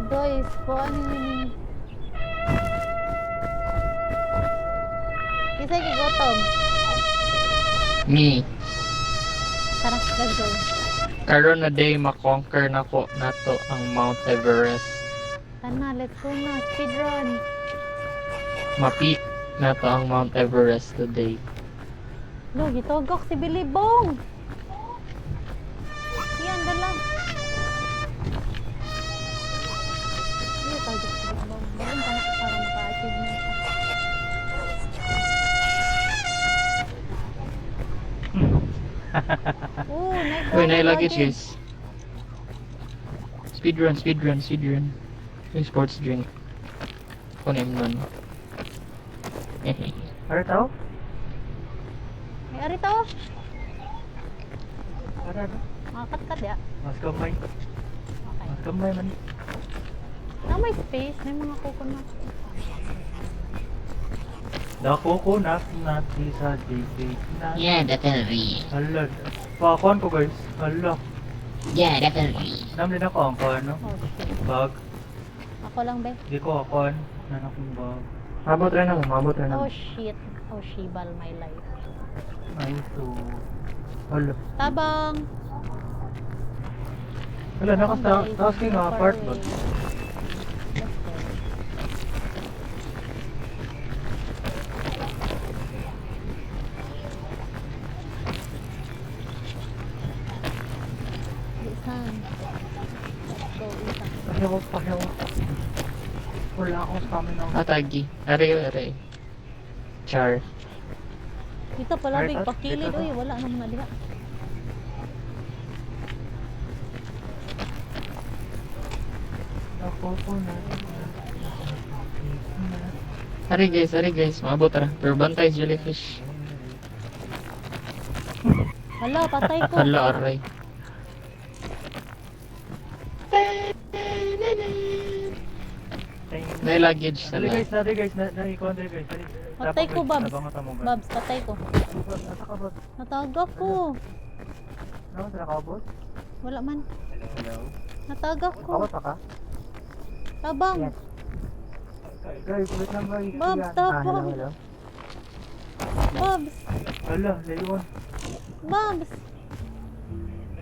Guys, paano yun? Kisay gigotom. Me. Tara, let's go. Karon na day makonquer na ko nato ang Mount Everest. Tana, let's go na. Speedrun. Ma-peak nato ang Mount Everest today. No, gitogok si Bilibong. Yan, dala. Ano tawag si Bilibong? Dalang ka na para maka-achieve na siya. Uy, nailagay guys. Speedrun. Yung sports drink. Kunin mo nun. Ano tao? May ari to. Ano? Makakat-kat ya. Mas kamay. Okay. Mas kamay man. Na may space. May mga coconut. Dako na natin sa JK na. Yeah, definitely. Hala. Pakuan ko guys. Hala. Yeah, definitely. Namin ako ang ano? Oh, shit. Bag. Ako lang, be. Di ko akuan. Nanak yung bag. Mabot rin Oh, shit. Oh, shibal my life. Ay, so. Hala. Tabang. Hala, taas kayo nga apart ba? Isan. Let's go, Isan. Pahiyaw. Wala akong stamina. Atagi. Are. Char. Dito pala, Alright, big at, pakilid. dito. Uy, wala naman na diha. Dako na. Are guys. Mabot ra. Pero bantay jellyfish. Hala, patay ko. Hala, aray. May luggage sa Dali guys, loob. na-icon dali guys. Dali. Patay ko, Babs. Nabangot mo, Babs, patay ko. Nasa ka, Babs? Natagak ko. Ano, sa nakabot? Wala man. Hello? Natagak ko. Nakabot pa ka? Tabang. Yes. Guys, wait lang guys. Babs, Yan. tapang. Hello? Babs. Hala, layuan. Babs.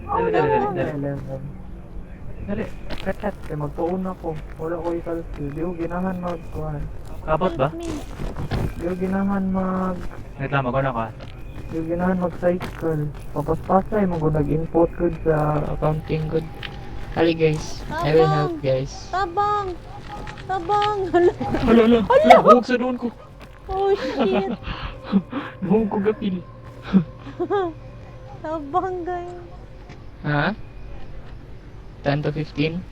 Dali. Dali, kat, kaya magpuuna ko. Wala ko ikalki. Di ko ginahan magkuhan. Kabot ba? Help me. Di ko ginahan Reklamo ko na ka. Di ko ginahan mag-cycle. Papaspasay, mag-nag-input ko sa... Accounting good. Hali guys. I will help guys. Tabang. Tabang. Hala. Hala. Huwag sa doon ko. Oh, shit. Huwag ko gapil. Tabang, guys. Ha? 10 to 15?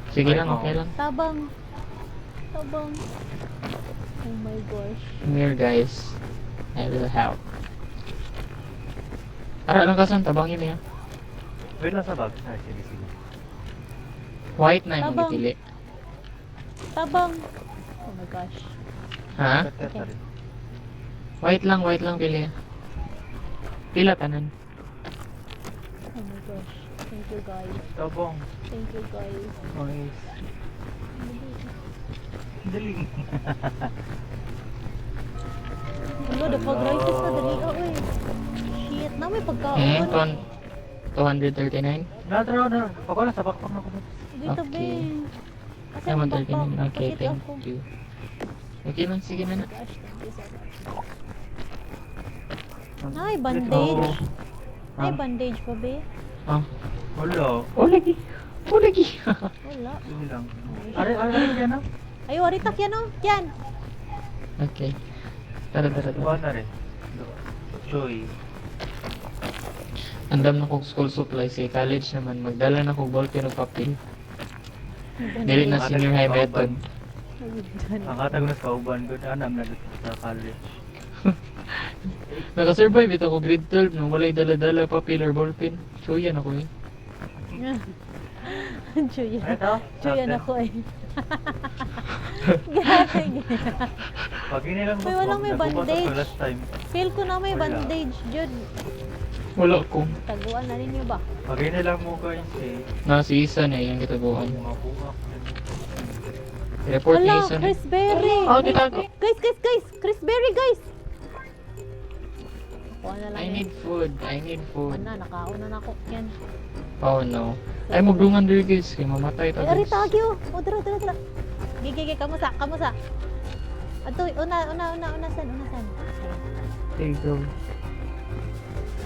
Sige lang, okay lang. Tabang. Tabang. Oh my gosh. Come here guys. I will help. Tara lang kasan, tabangin niya. Wait lang sa bag. Ay, sige. White na yung Tabang. magpili. Tabang. Oh my gosh. Ha? Okay. White lang pili. Pila tanan. Oh my gosh. Thank you, guys. Tabong. Thank you, guys. Nice. Dali. Hello, the pag-rises na dali ka, uy. Shit, na may pagkaon. 239? Natro na. Pako na sa bakpak na ko. Dito, Okay. be. Kasi Naman ang 39. pakpak. Okay, Pakita thank ako. you. Okay lang, sige na na. Gosh, thank you so much. Ay, bandage. Ay, bandage pa, be. Oh. Wala. Lagi. Wala. Sige lang. Are yan na. Ay, waritak yan, oh. Yan. Okay. Tara. Buwan na rin. Choy. Andam na kong school supplies eh. College naman. Magdala na kong ballpen o papel. Dili na senior high method. Ang katag na sa uban ko. Anam na dito sa college. Nakasurvive ito ko grade 12 nung walay dala-dala papel or ballpen. So yan ako eh. Chuyan. Ito? Chuyan ako eh. Gagi. Pag inilang May walang may nagbukas ako bandage. last time. Feel ko na may Wala. bandage, Jude. Wala ko. Taguan na ninyo ba? Pagay na lang mo guys eh. Nasa isa na yung kitabuan. Mga buhak. Report ni Hala, isa na. Chris Berry! Oh, titago. Guys! Chris Berry, guys! Kuha na lang I yan. need food. I need food. Ano, nakauna na ako yan. Oh no. Ay, magdungan diri guys. Kaya mamatay ta Ay, ari guys. tagyo! O, dira. Gigi, kamusa. Ato, una, san. Hey, go.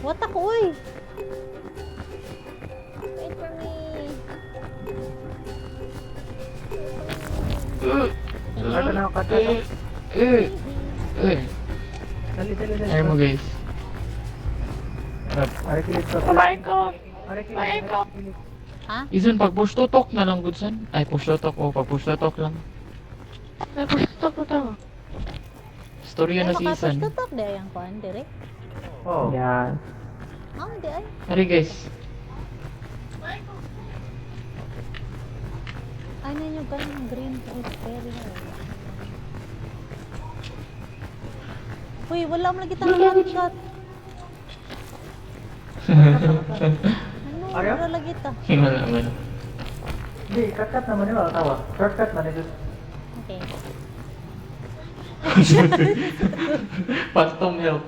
What ako, uy! Wait for me. Ano na ako kata? Dali. Ay mo guys. Ari kilit ka. Oh my god! Ari kilit ka. Ha? Isan pag push to talk na lang good san. Ay push to talk pag push to talk lang. Ay push to talk na. Storya na si Isan. Tutok di ay ang kuhan, dire. Oh. Yeah. Di ay. Ari guys. Ay, ninyo ganun, green Chris Berry. Uy, wala mo lagi tayong shot. Ano, Ariyo? wala lagi ta. Wala man. Hindi, cut naman yun. Tawa. Shortcut man ito. Okay. Phantom help.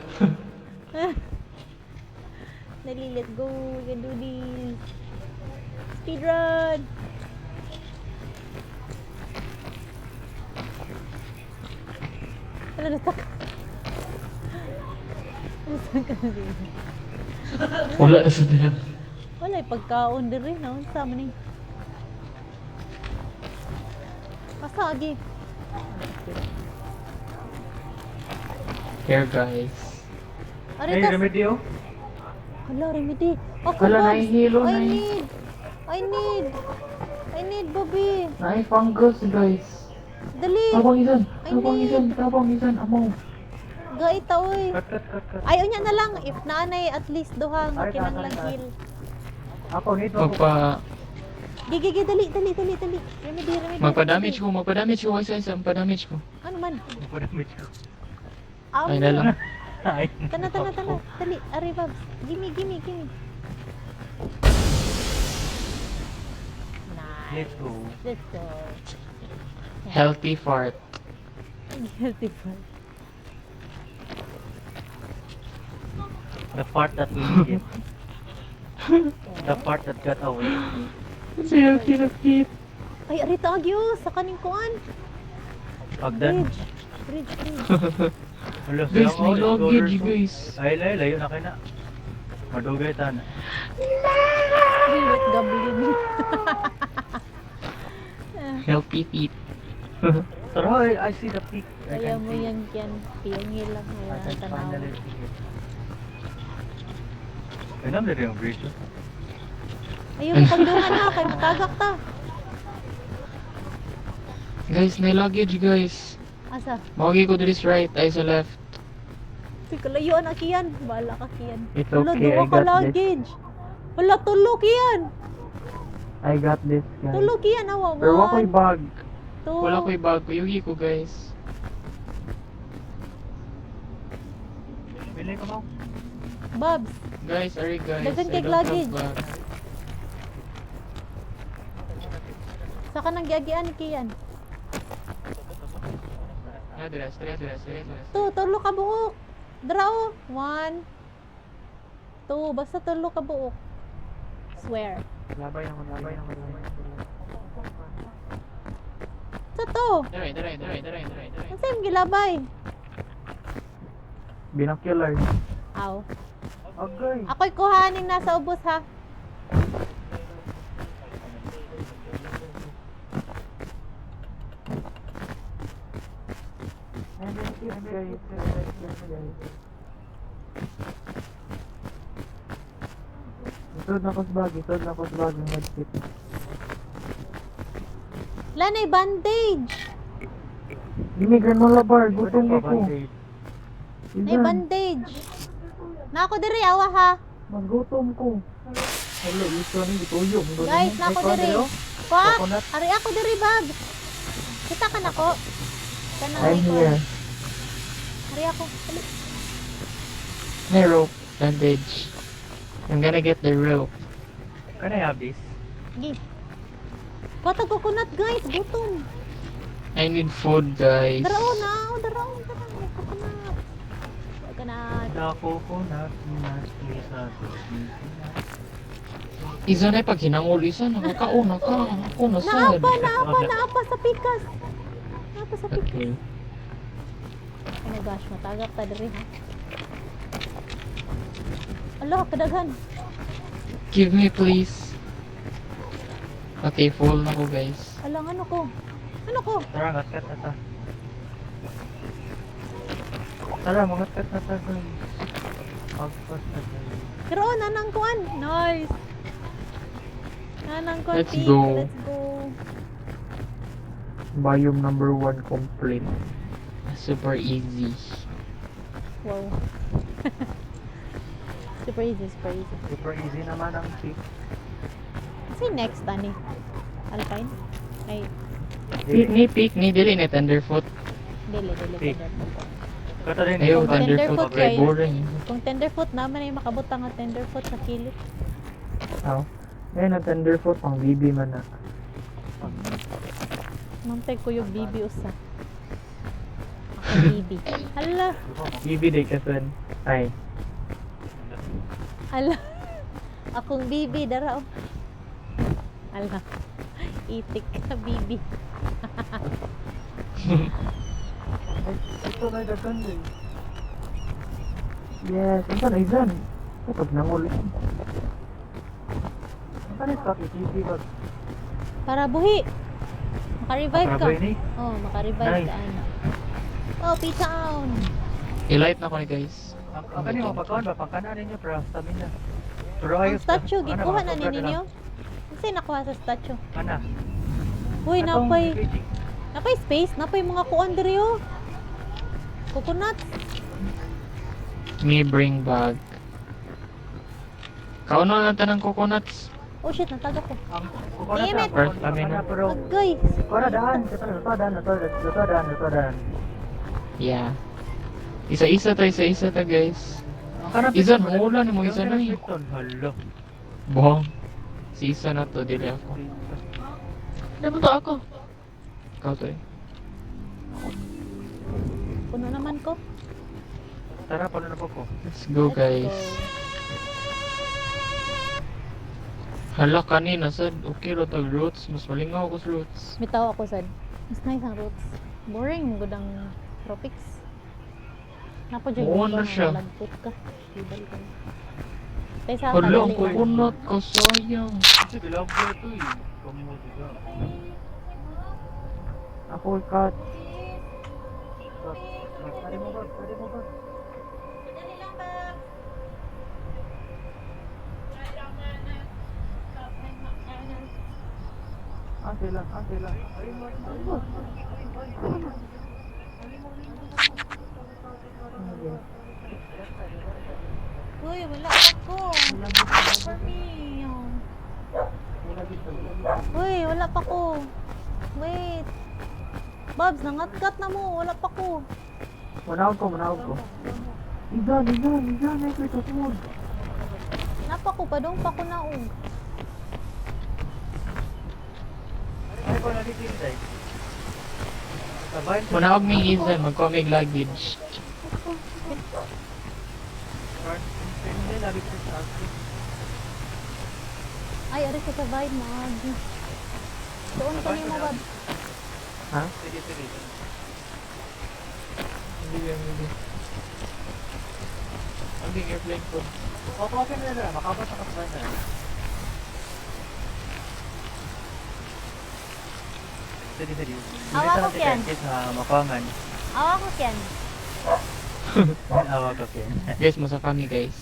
Dali, let's go. We can do this. Speedrun! Ano, natak? Nasaan ka na din? Wala na sa diyan. Wala, pagkaon din rin. Naon sa amin eh. Asa, agi? Here guys. Hey, Aritas! remedy oh. Hala, remedy. Ako, Wala, Babs. nahihilo, I need, Bobby. Naay fungus guys. Dali. Tabang isan, amo. Gaita, oy. Cut. Ayaw niya na lang. If naanay, at least duhang. Ay, Kinang tahan, lang tahan. heal. Ako, need mo. Magpa Gigi, dali. Remedy. magpa-damage ko, isa, magpa-damage ko. Ano man? Damage ko. Ay na lang. Ay. Tana. Dali, ari, Babs. Gimme. Nice. Let's go. Let's go. Healthy fart. Guilty part. The part that we needed. The part that got away. Kasi healthy na kit. Ay, ari tagyo. Sa kaning kuan. Pagdan. Bridge. Hello, Guys, may luggage guys. Ay, layo na kayo na. Madugay tan. Wait, goblin. Healthy feet. Tara, I see the peak. I Kaya can mo see. yan, piyangil lang. I Wala can nang tanaw. finally see it. Ay, naman na rin yung bridge. Ayaw, pagdungan na. Kaya matagak ta. Guys, may luggage guys. Asa? Mawagi ko this right, ay sa left. Sige, kalayuan na kiyan. Bahala ka kiyan. It's Wala, okay, duwa I ka got this. luggage. Wala, tulo kiyan. I got this, guys. Tulo kiyan, awa. Pero wala ko'y bag. Wala ko ibag, kuyugi ko guys. Bili ko mo. Babs, Guys, sorry guys. Dagan I kay don't have luggage. bag. saka nang giagian ni kiyan. Ah, dira. Tulo ka buok. Drao. 1, 2, basta tulo ka buok. Swear. Labay naman. Sa to. Dira. Ang same gilabay. Binocular. Aw. Okay. Ako'y kuhanin nasa ubos ha. Isod na ko sa bag yung headset. Lanay bandage. Gimi granola bar, gutom ko. May bandage. Na ako diri awa ha. Magutom ko. Hello, ito ni gituyog. Guys, na ako diri. Pak, Coconut. ari ako diri bag. Kita ka nako. Kana I'm here. Ari ako. Dali. May rope, bandage. I'm gonna get the rope. Can I have this? Gi. Kuha coconut guys, gutom. I need food, guys. Daraon na, daraon. Coconut. Coconut. Coconut, please. Isa na pag hinangol isa, nakakauna ka. Ako nasad. Naapa sa pikas. Naapa sa pikas. Okay. Oh my gosh, matagap ta diri ha. Ala, kadaghan. Give me, please. Okay, full na ko, guys. Alang ano ko? Ano ko? Tara, ngat-kat na ta. Tara, mangat-kat na ta, guys. Pagpas na guys. Pero nanang kuan. Nice. Nanang kuan. Let's pig. go. Let's go. Biome number 1 complete. Super easy. Wow. Super easy, super easy. Super easy naman ang pick. Kasi next ani. Alpine? Ay, Pick ni, dili ni Tenderfoot. dili. Pick. Tenderfoot. Kata rin Ayaw, Kung Tenderfoot. Tenderfoot, Very guys. boring. Kung tenderfoot naman ay makabutang ang tenderfoot sa kilid. Oh. Ngayon ang Tenderfoot, pang BB man na. Mantay ko yung bibi usa. Ako bibi. Hala. BB day kasan. Ay. Ala. Akong bibi dara. Oh. Ala. Itik ka bibi. Ito na dagan din. Yes, ito na izan. Kapag nanguli. Ano ka kikiki ba? Para buhi. Maka-revive ka. Para ba ini? Oh, maka-revive Nice. ka ana. Oh, pizza on. I-light na ko ni, guys. Ang kanino mapagkaon ba? Pangkanan ninyo para stamina. Pero Ang ayos statue Ano, gikuha na makasubra ninyo. Kasi nakuha sa statue. Ana. Uy, Atong napay fridge. napay space, napay mga kuan diri oh. Coconut. Me bring bag. Kauno na tanang coconuts. Oh shit, nataga ko. Ang coconut Damn it. na, stamina pero Agay. para daan, lutodan. Yeah. Isa-isa ta, guys. Ang kanang Izan, piston, maulan mo, isa na eh. piston, hala. Buhang. Si isa na to, dili ako. Ano to ako? Ikaw to eh. Puno naman ko. Tara, pala na po ko. Let's go, Let's guys. go. Hala, kanina sad. Okay ro tag roots. Mas malingaw ko sa roots. Bitaw ako sad. Mas nice ang roots. Boring gud ang tropics. Napo jud Oo na siya. Lagpot ka. Ibal ka. Tay sa Hala, ang kadali. coconut ko, sayang. Kasi bilang ko ito eh. Kamuti ka. Ako, cut. Pwede mo ba? Sila. Uy, wala ako. For me. Uy, wala pa ko. Wait. Babs, nangat-gat na mo. Wala pa ko. Manawag ko. Izan, ay ko ito food. Napa ko pa dong pa ko naog. Ay ko nalipintay. Sabay. Manawag may izan, mag-comic luggage. Hindi nalipintay sa akin. Ay, ari ko sa vibe mo. Doon ko ni mo, Bab. Ha? Sige. Hindi. Ang airplane ko. Okay na. Makabot sa kasbay na. Sige. Awa ko, Ken. Sa Mapangan. Awa ko, Ken. Awa ko, Ken. Guys, masa kami, guys.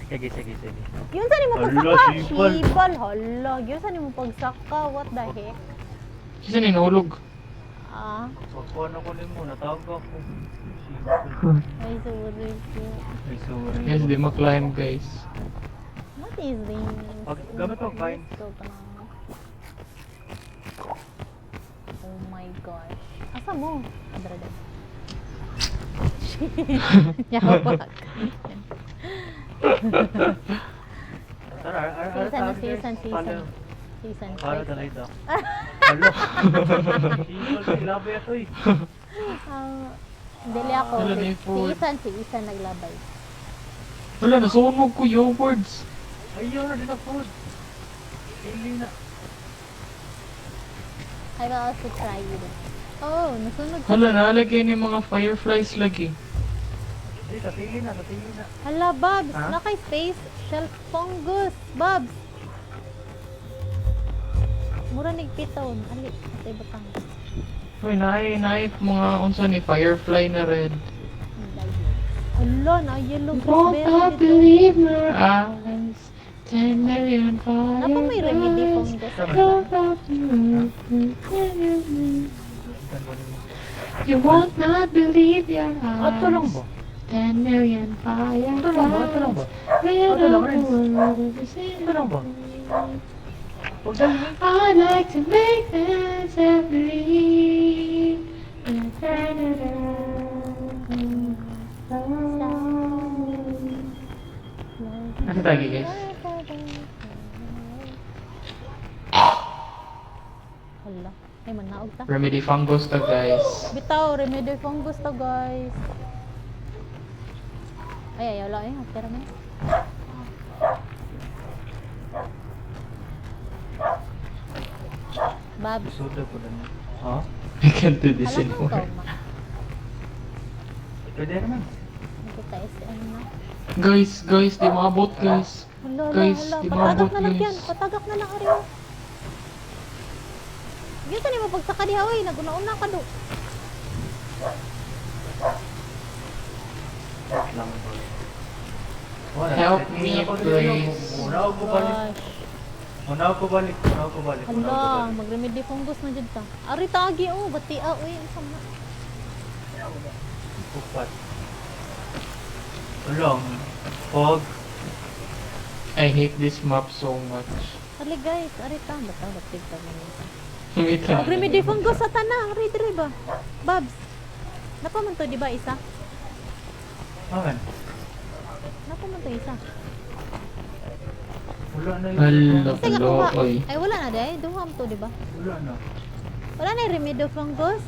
Sige. Yun saan mo Hala, pagsaka? sipal. Sipal. Hala. Yun saan mo pagsaka? What the heck? Kasi nahulog. Ah. Pagkuhan ako mo, natawag ako. Ay, sorry po. Ay, sorry. Guys, di ma-climb, guys. What is this? Gamit mo, Vine. Oh my gosh. Asa mo? Adrada. Yabak. Season. Para talay daw. Hello. Ilabay ito eh. Dili ako. Wala na yung food. Si Isan naglabay. Wala, nasunog ko yogurts. Ayun na din ang food. Hindi na. I will also try it. Oh, nasunog ka. Hala, nalagay ni mga fireflies lagi. Hindi, tatili na. Hala, Babs. Ha? Naka-space. Shelf fungus. Babs. Mura nigpiton. Ali, atay batang. Uy, naay mga unsa ni firefly na red. Hala, na yellow Won't not raspberry dito. believe my eyes. 10 million fireflies. Napa may remedy fungus. You won't not believe your eyes. Ito lang ba? 10 million fireflies. Ito lang ba? Ito lang ba? Red Ito lang of rin. the world. Ito lang ba? Huwag dali. I like to make them believe. Ano tayo guys? Hala, ay manaog ta. Remedy fungus to guys. Bitaw, remedy fungus to guys. Ay, ayaw lang eh. Tira mo. Babs. Suda ko na. Ha? I can't do this Alam mo anymore. to, ma. Pwede naman. Nakita SM na. Guys, di maabot guys. Hala, Guys, hala. di Patagak maabot na lang guys. yan. Patagak na lang, Ariel. Gito ni mo pagsaka di haway. Naguna-una ka do. Wait lang. Wala. Help Hindi me, ako dito. please. Unaw ko balik. Gosh. Unaw ko balik. Hala, mag-remedy fungus na dyan ta. Ari tagi, oh. Batia, uy. Isang na. Upat. Ulong. Fog. I hate this map so much. Hali guys, ari ta. Bataw, batig ta mo nito. Wait lang. Mag-remedy fungus sa tanang. Ari, diri ba? Babs. Napa man to, di ba, isa? Aman. Napa man to, isa? Wala na yun. Hala, Kasi nga hala, kuha. oy. Ay, wala na day. Duham to, di ba? Wala na. Wala na yung remedy fungus?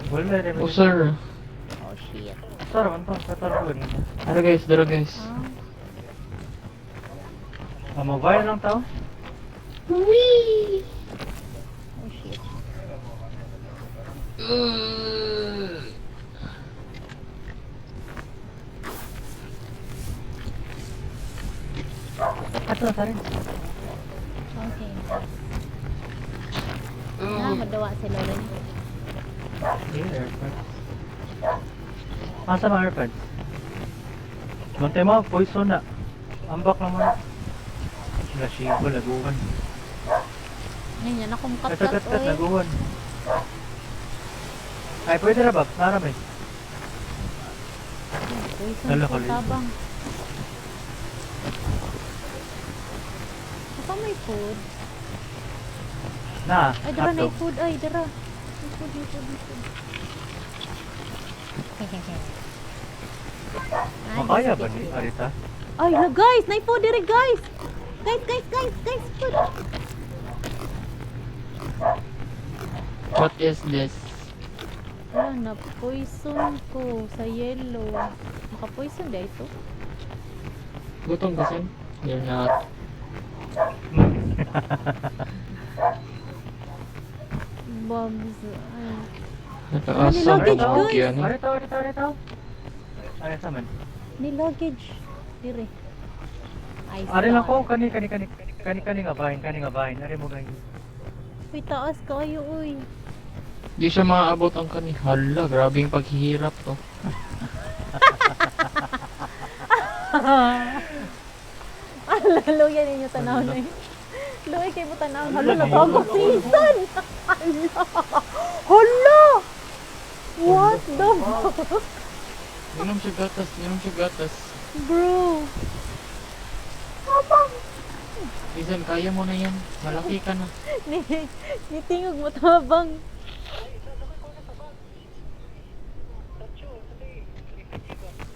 Wala rin. Oh sir. Oh, shit. Tara man to. Katara ko rin. Dara guys. Ah, Mobile lang tao. Wee! oh, shit. Ato sa rin. Okay. Ah, madawa sila rin. AirPods. Asa mga AirPods? Mantay mo, poison na. Ambak naman. Lasing ko, laguhan. Yan yan, akong Kat, kat-kat, oy. laguhan. Ay, pwede na ba? Narami. Poison Hala, ko kalit. tabang. Baka may food. Na, Ay, dara na hotdog. yung food. Ay, dara. May food, may food, may food. Ay, Makaya ba biscuit. ni Arita? Ay, la guys! May food dire, guys! Guys! Food! What is this? Wala na, poison ko sa yellow. Naka-poison dahil ito. Gutom kasi? You're not. Bombs. Ay. Nakaasam luggage, ako guys. yan. Arita. Arita man. Ni luggage. Dire. Ay, Ari lang ko, kani nga bahin. Ari mo ganyan. Uy, taas kayo, uy. Di siya maaabot ang kani. Hala, grabing paghihirap to. Luya ninyo tanaw na yun. Luya kayo mo tanaw. Hala, natagok season! Hala! What the fuck? Inom siya gatas. Bro! Isan, kaya mo na yan. Malaki ka na. Nitingog mo tabang.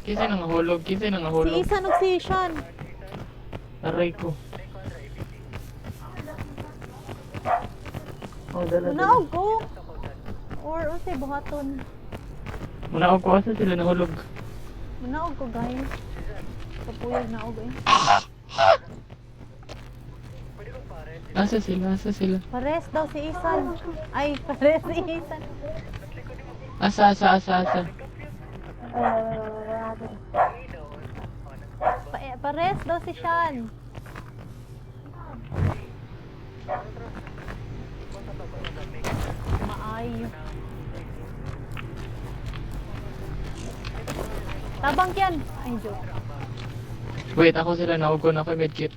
Kinsa nang hulog. Si Isan og si Sean. Aray ko. Oh, dala. Naog ko. Or unsay buhaton. Muna ako asa sila nahulog. Naog ko guys. Kapuyog naog eh. Asa sila, asa sila. Pares daw si Isan. Ay, pares si Isan. Asa. Pares daw si Sean. Maayo. Tabang yan. Ay, joke. Wait, ako sila naog ko na ako medkit.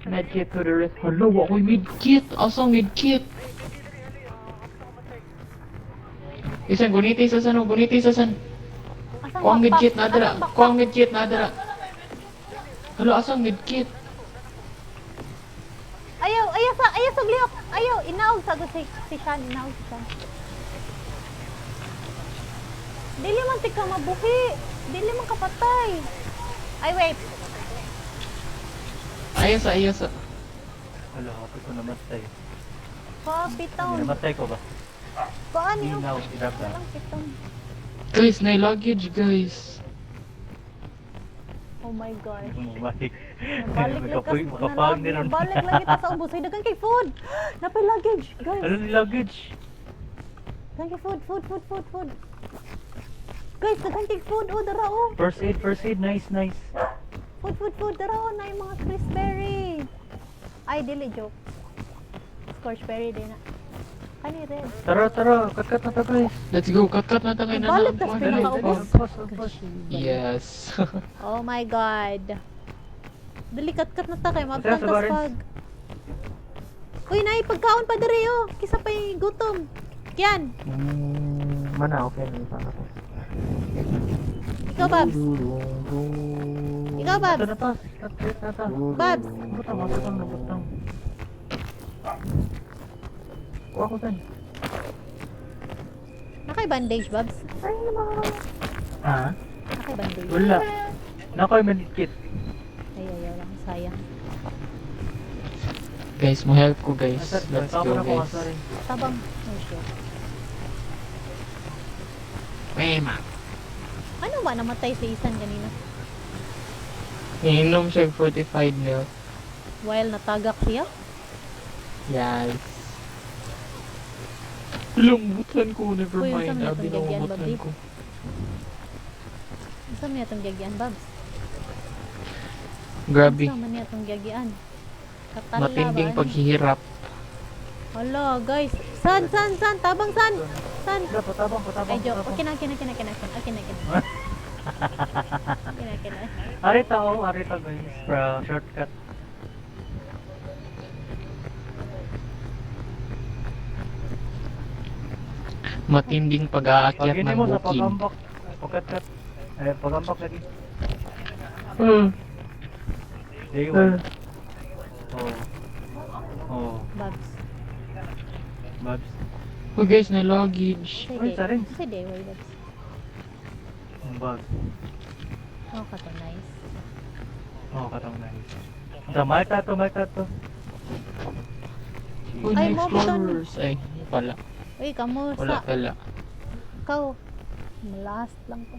Medkit to the rescue. Hello, ako'y medkit. Asang medkit? Isan, guniti sa san, guniti sa san. Asang Kuang bakpak? medkit na dara. Asang bakpak? Kuang medkit na dara. Hello, asang medkit? Ayaw sugliok. Ayaw, inaog sa si Sean, inaog si Sean. Dili man tika mabuhi. Dili man kapatay. Ay, wait. Ayasa. Wala, ako ko namatay. Kapitaw. Namatay ko ba? Paano yung... Inaw, hirap na. Walang pitong. Guys, na luggage, guys. Oh my God. Bumalik. Makapag din. Balik lang kita sa ubos. Ay, dagan kay food. Napay luggage, guys. Ano ni luggage? Dagan kay food. Guys, dagan kay food. Oh, dara oh. First aid, nice. Food. Dara oh, na yung mga crispberry. Ay, dili joke. Scorchberry din na. Kani red. Tara, kat na to guys. Let's go, cut na tayo na Balik, lang. tas Dali. pinakaubos. Agpas. Yes. Oh my God. Dali, kat na ta kay Sa mapagkas Barents. pag. Uy, nay, pagkaon pa diri oh. Kisa pa'y gutom. Yan. Mana, okay na sana ko. Ikaw, Babs. Ikaw, Babs. Ito na to. Babs. Butang. Kuha ko saan? Nakay bandage, Babs. Ha? Nakay bandage. Wala. Nakoy medkit. Ay, ayaw lang. Sayang. Guys, mo help ko guys. Let's go guys. Tabang. Oh, shit. Mema. Ano ba namatay si Isan kanina? Inom siya 45 milk. While natagak siya? Yes. Lumbutan ko, never Uy, mind. saan na Abi itong gagyan, lumbutan babe? ko. Saan niya itong gyagian, Babs? Grabe. Saan niya itong gyagian? Katala Matinding ba? paghihirap. Hala, guys. San? Tabang san? San? Patabang. Ay, joke. Okay na. Arita guys. Para shortcut. Matinding pag-aakyat Pag ng mo sa bukid. pagambak. Pagkat. Pagambak lagi. Day one. Oh. Babs. Babs. Oh guys, na luggage. Uy, sarin. Sige, wait, Babs. Ang bag. Oh, kato, nice. Katang nice. Malta to. Uy, Ay, na explorers. Ay, pala. Uy, kamusta? Wala pala. Ikaw. Last lang to.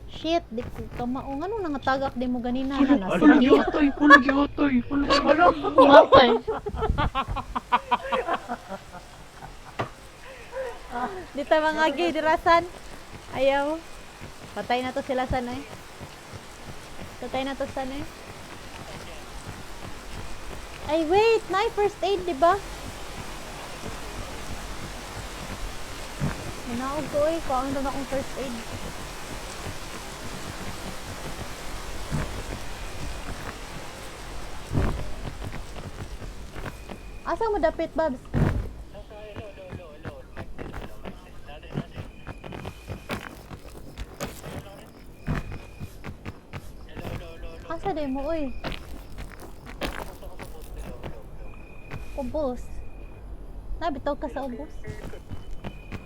Shit, di ko kamaong. Ano nangatagak di mo ganina? Pulag yotoy. Matay. Di tayo mga gay, dirasan. Ayaw. Patay na to sila sana eh. Patay na to sana eh. Ay, wait! Na first aid, di ba? Manaog ko eh. Kaon doon akong first aid. Asa mo dapit, Babs? Asa din mo, uy? Ubos. Nabitaw ka sa ubos?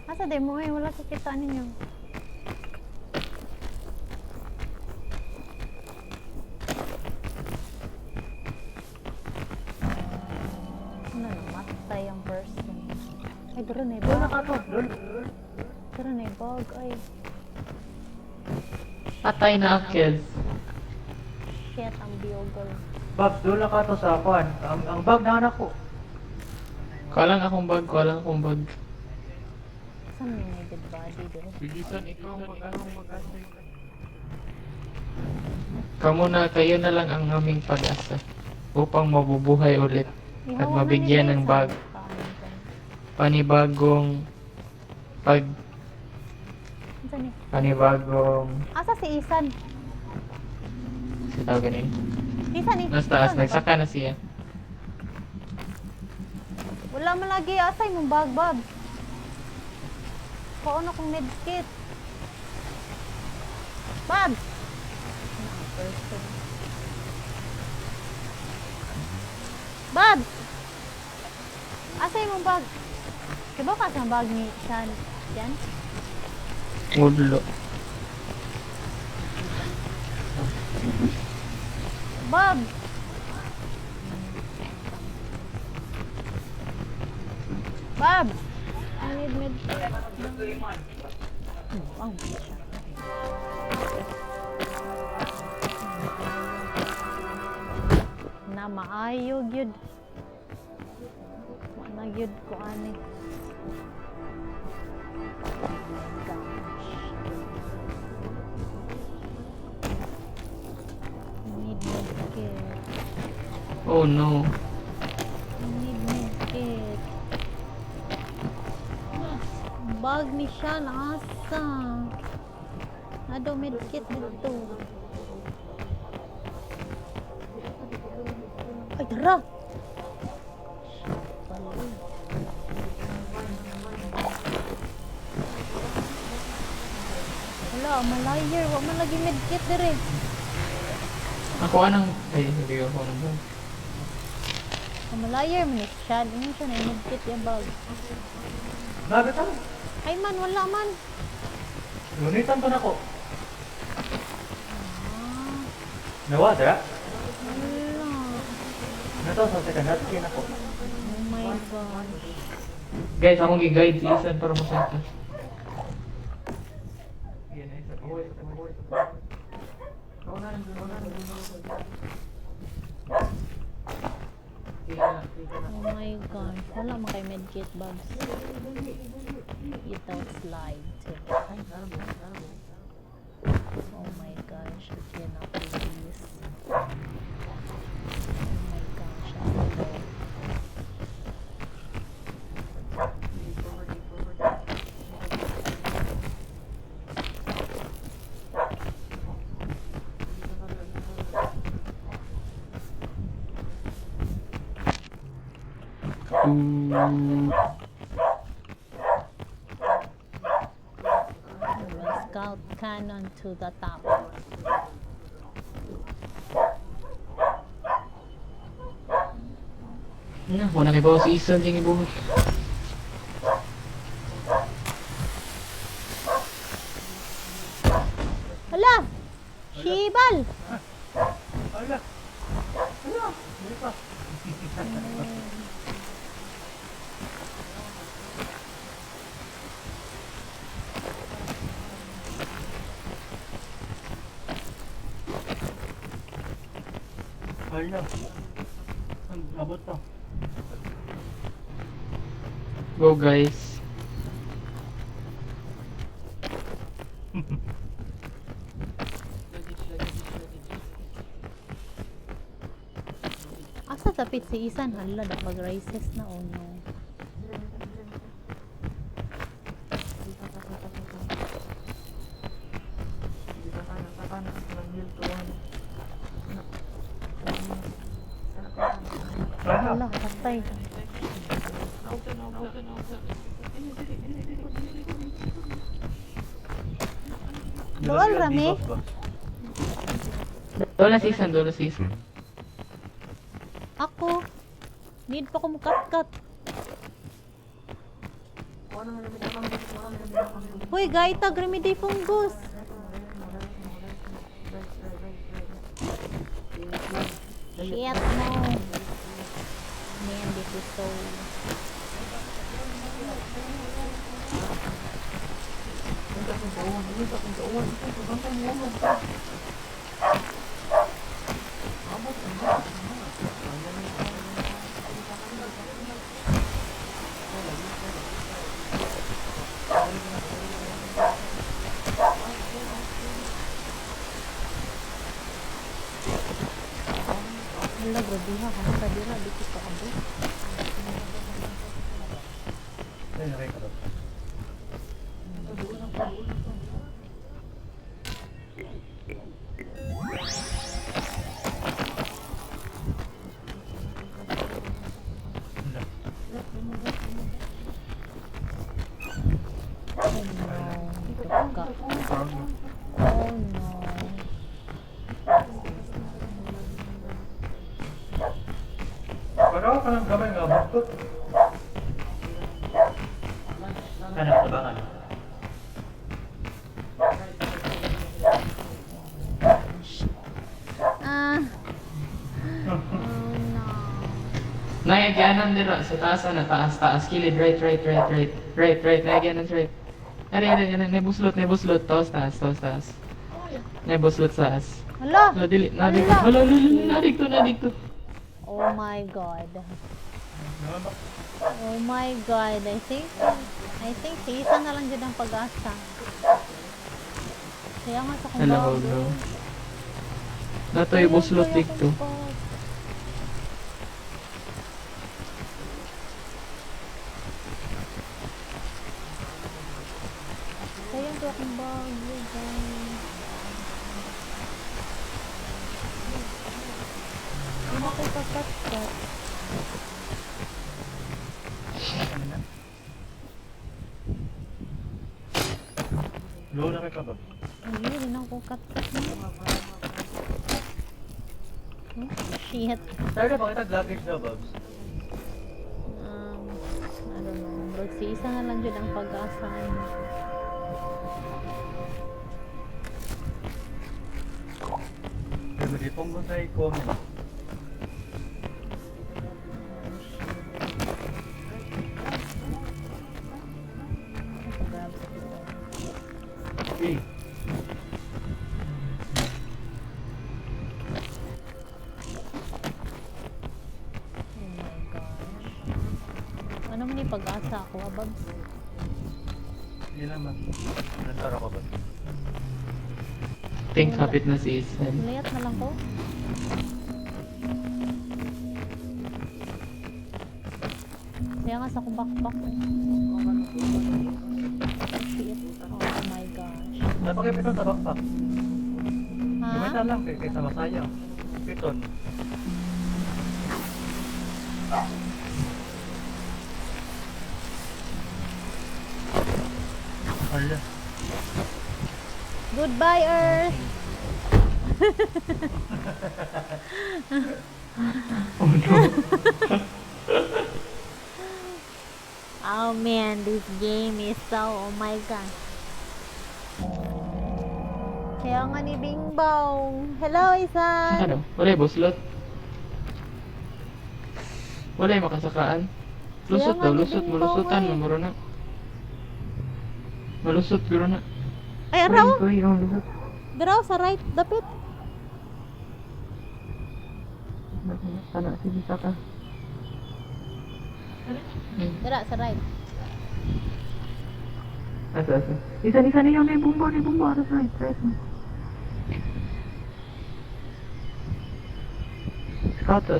Asa din mo, uy? Wala ko kita ninyo. Tara na Doon na bag. ka to. Doon. Tara na bag. Ay, Patay na kids. shit, ang biyogol. Babs, doon na ka to sa kwan. Ang bag na anak ko. Kalang akong bag, kalang akong bag. Saan may may dead body doon? Bilisan ikaw Kamu na, kayo na lang ang aming pag-asa upang mabubuhay ulit at Ihawa na mabigyan ni ng Besa. bag, panibagong Saan ni? panibagong Asa si Isan? si tawag ganun. Isan ni? Nasa taas, Isan na ba? nagsaka na siya. Wala man lagi asay mong bag, Bob. Kaon akong medkit. Bob! Bob! Asay mong bag? Diba ka sa bag ni Shan? Yan? Udlo. Bob! Bob! I need medkit. Wow. Na maayo gyud. Wa na gyud ko ani. Need medkit. Oh no. Need medkit. Bag ni siya asa. Ado medkit dito. Ay, tara! Wala, malayer. Wa man lagi medkit dire. Ako anang, ay hindi ako ng bag. Malayer man is siya. Ano siya na medkit yung bag. Bakit ka? Ay man, wala man. Nunitan pa na ko. Ah, Nawa, dara? wala. Nato sa second hat skin ako. Oh my gosh. Guys, akong gi-guide si Isan para masenta. Oh my gosh. Wala man kay medkit bags. Ito slide too. Oh my gosh. I cannot believe this. Oh my gosh. I don't know. Scout cannon to the top. Wala kay bawa si Isan ding ibuhol. Hala! Shibal! Hala. Abot to. Go guys. Asa tapit si Isan? Hala, napag-rises na oh no. Hala, patay. Doon, Rami. Doon na si Isan, doon na si Isan. Ako. Need pa ko mukat-kat. Hoy, gaita, grimidi fungus. Shit, no. Man, this is so... Hala, grabe ha. Kamo ka dira. Di ko kaabo. Oh no. Tuka. Oh no. Pero ka lang gamay nga, bakit? Anak, tabangan. Ah. Oh no. Nayagyanan dira sa taas na taas kilid right nayagyanan right. Ari nebuslot taas nebuslot taas. Hala. Hala dili nadig Hala. nadig to. Oh my god. Oh my god. I think si isa na lang dyan ang pag-asa. Kaya nga sa Hala kumbago. no. Natoy buslot dito. Sayang ko akong bago, guys. Hindi ko kakat-kat. Low na kay kabab. Ayun, hindi na ako kat-kat. Shit. Sir, bakit luggage daw, Babs? I don't know. Bro, si isa na lang dyan ang pag-asahan. Pero di pong ko sa i-comment. Eh, Oh my gosh. Ano man yung pag-asa ako, Babs? yun naman. Nantara ka ba? Think kapit na si Isen. Layat na lang ko. Kaya nga sa kubak-bak. Shit. Oh my gosh. Napakipiton sa backpack. Gumita Ha? lang kaysa masayang. Piton. Hala. Goodbye, Earth! Oh no. Oh man, this game is so, oh my god. Kaya nga ni Bing Bong. Hello, Isan! Ano? Wala buslot. Wala yung makasakaan. Lusot Kaya nga daw, ni lusot, Bing malusutan, Bong eh. mamuro na. Malusot, guro na. Ay, araw! Uy, yung lusot. Daraw, sa right, dapit. Sana, sige, saka. Dara, sa right. Asa. Isa na yung bumba, aras right.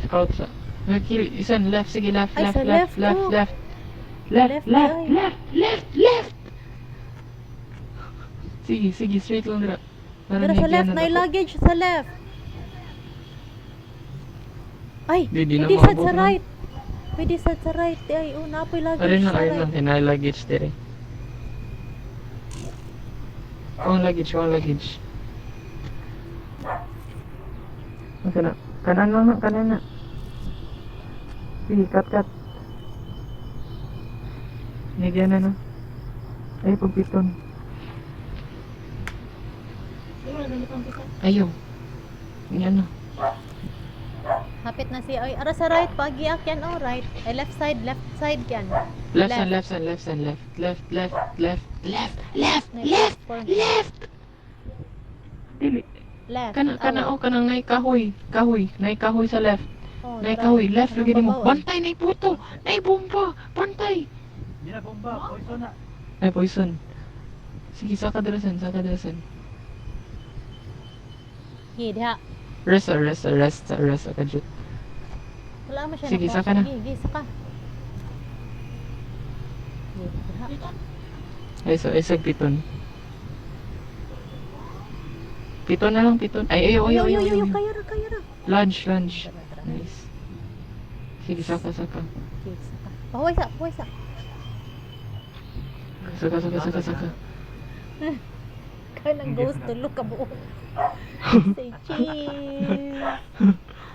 Scout sa. Isan, left, sige, left. Ay, sa left, oh. Left, Left, left. Sige, straight lang dira. Dara sa left, na luggage sa left. Ay, Di na hindi sad maabot sa na. right. Pwede sad sa right. Ay, una po luggage Arin sa lang, right. tinay luggage dire. Kung luggage. Masa na? Kanan na. Sige, cut. Nigyan na. Ay, pagpiton. Ayaw. Yan na. Hapit na siya. Ay, ara sa right. Pag-iak yan, oh, right. Ay, left side yan. Left side, left side, left side, left, left, left, left, left, left, Next, left, for- left. Dili. Left. Kana kanang nay kahoy, nay kahoy sa left. Oh, Nay right. kahoy, left Anong lagi nimo. babawan? Bantay nay puto, nay bomba, bantay. Hindi na bomba, poison na. Ay poison. Sige, saka dalasan. Sige, diha. Rest ka jud. Wala mo siya Sige, nakuha. saka na. Sige, saka. Sige, diha. Ay so isag piton. Piton na lang, piton. Ay, Yo, kaya ra. Lunge. Tara. Nice. Sige, saka. Sige, saka. Pahuway sa. Saka. Kaya ng ghost tulog ka buo. Say cheese.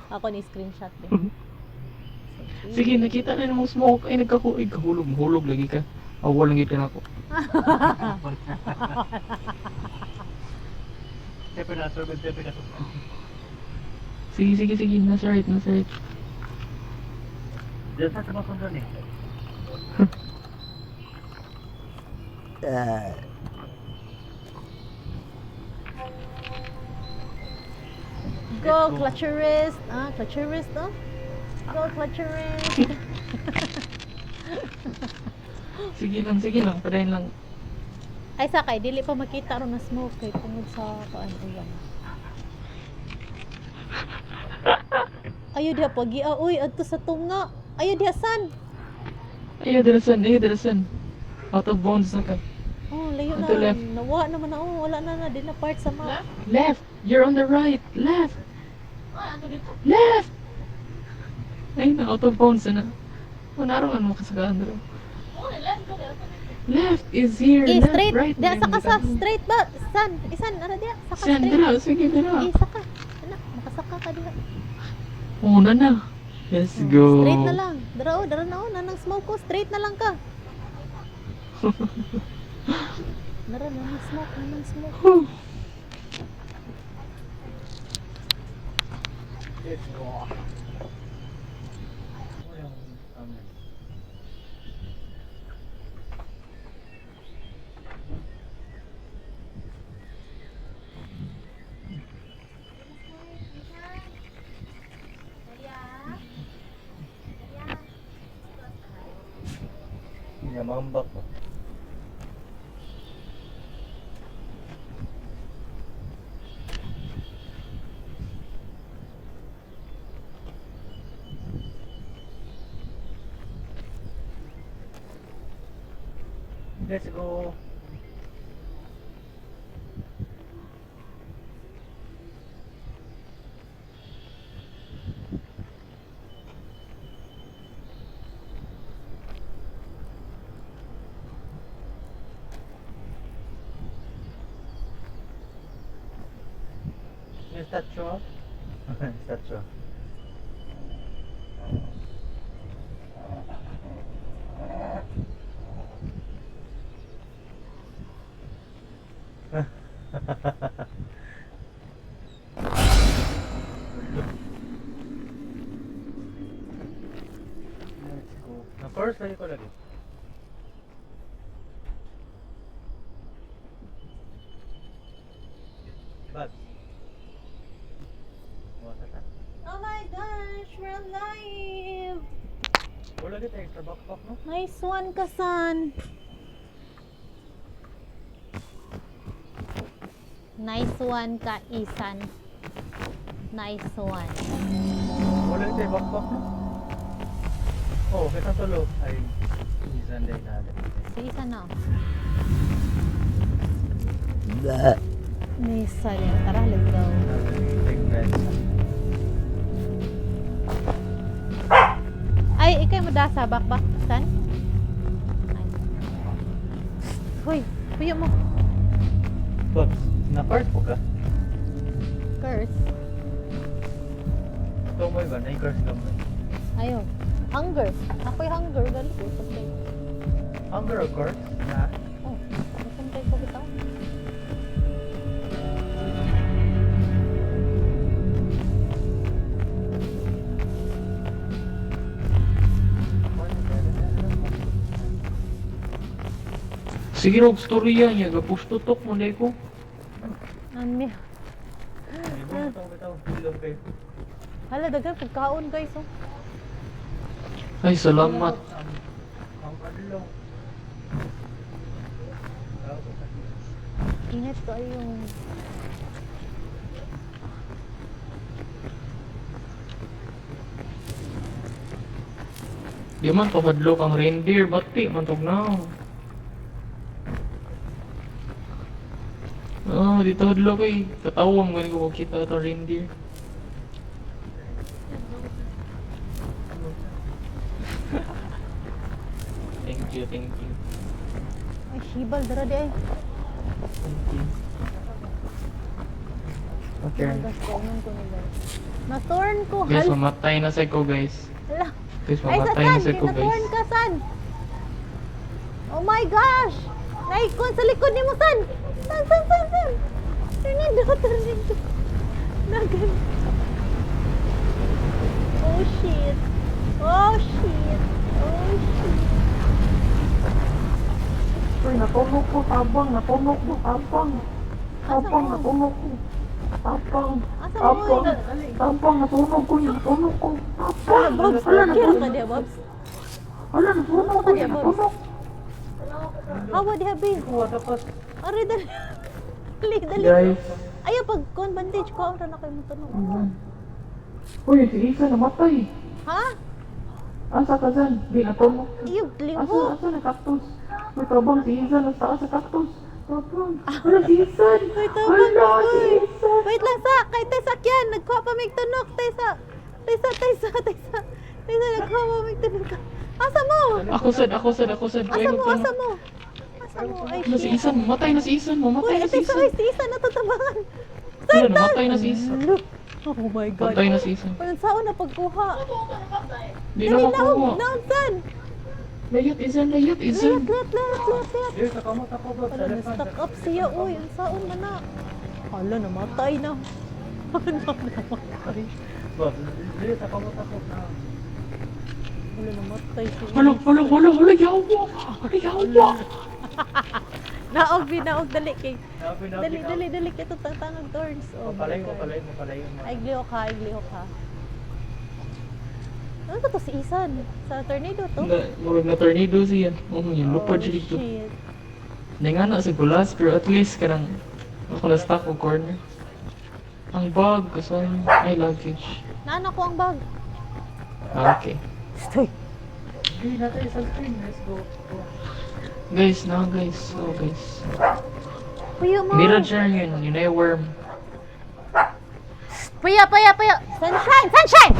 Ako ni screenshot din. Say cheese. Sige, nakita na namang smoke. Ay, hulog lagi ka. Awal lang kita na ako. Sige. Nasa right. Diyan sa sumasundan eh. Go, clutcherist. Clutcherist, oh. Go, clutcherist. Sige lang. Padayin lang. Ay, sakay. Dili pa makita ron na smoke. Kay tungod sa paan. Ayan. Ayaw diha pagi. Uy, adto sa tunga. Ayaw diha, san? Ayaw, dalasan. Out of bounds na ka. Oh, layo Adto na. left. Nawa naman na. Oh, wala na. Di na part sa map. Left! You're on the right! Left! Ayun na, out of bounds na. Naroon mo kasagahan doon. Left is here. Left, Straight. right. Diha, saka sa. Straight ba? San? Isan. Ara diha. Saka straight. Sandra, sige dira. Saka. Anak, makasaka ka diha. Una na. Let's go. Straight na lang. Dara na. Nanang smoke ko. Straight na lang ka. Dara, nanang smoke. Whew. Let's go. Mambak mo. Let's go. Yung statue? Statue. Let's go. Na-first lagi ko lagi. Bag. Oh my gosh, we're alive! Wala kita extra backpack, no? Nice one, Kasan. Nice one, Ka-isan. Nice one. Wala kita backpack, no? Oh, kita tulo. Ay, isan din natin. Si isa na. Nice one. Tara, let's go. Big friends. Ay, ikay mo da sa backpack, San? Ay. Hoy, puyo mo. Babs, na-first po ka? Curse. Ito mo ba? Na-curse lang ba? Ayaw. Hunger. Ako'y hunger. Galit ko. Pagkay. Hunger or curse? Na? Oh, pagkay ko bitaw. Sige rog storya niya, gapush tutok mo dai ko. Nami. Bitaw, ilog kayo. Hala, dagan pagkaon guys. Oh. Ay, salamat. Ang kadlong. Init kayo. Di man to hadlok ang reindeer, bati man tog na. Oh, dito hadlok eh. Tatawang gani ko kung kita ito reindeer. Thank you, thank you. Ay, shibal, dara di ay. Thank you. Okay. Nagas kaunon ko ni guys. Na-torn ko. Guys, Hala. mamatay na sa ko guys. Hala. Guys, Ay, mamatay na sa sasan! ko Na-torn guys. ka, san? Oh my gosh! Naikon sa likod ni mo, san? San? Tornado. Nagan. Oh shit. Oh shit. Uy, natunog ko, tabang, natunog ko, tabang. Tabang, natunog ko. Tabang, Asa tabang, mo? tabang, natunog ko yun, natunog ko. Hala, Tabang, Bobs. hala, Kira ka natunog. diya, Bobs. Hala, natunog ko yun, natunog. Hawa diha, B. Dapat. Ari, dali. Dali. Guys. Ayaw, pag con bandage ko, ang na kayo mo tanong. Uy, si Isa namatay. Ha? Asa ka dyan? Di natunog. Iyo, liho. Asa na cactus? Uy, tabang si Isa nasa taas sa cactus. Tabang. Wala si Isa. Ay, tabang Wala na, si uy. Isa. Wait lang sa, kay Tess Akyan, nagkuha pa may tunok, Tessa. Tessa, nagkuha pa may tunok. Asa mo? Ako sad. Asa mo? Ay, Na si shit. Isan, mamatay na si Isan, Uy, mamatay na si Tessa, Isan. ay, si Isa natatabangan. Wala, namatay na si Isan. Oh my God. Mamatay na si Isan. Walang sao na pagkuha. Di Dali na na, makuha. naunsan. Layat Isan. Layat. Eh, nakamot ako ba? Wala, na-stuck up siya, uy. Ang saon na na. Hala, namatay na. Namatay. Ba, dili nakamot ako na. Wala, namatay siya. Hala, yawa. Naog, dali kay. Dali. Dali kay ito tatangag turns. Oh, my God. Mapalayo. Ay, glihok ka. Ano ba to si Isan? Sa tornado to? Murag na tornado siya. Oh, yan, lupad siya dito. Shit. Hindi nga na sa gulas, pero at least kanang ako na stuck ko corner. Ang bag, kasan, ay luggage. Naan ako ang bag. Okay. Stoy. Hindi natin isang screen. Let's go. Guys, guys. Oh, guys. Puyo mo. Mirror share yun na yung worm. Puyo. Sunshine!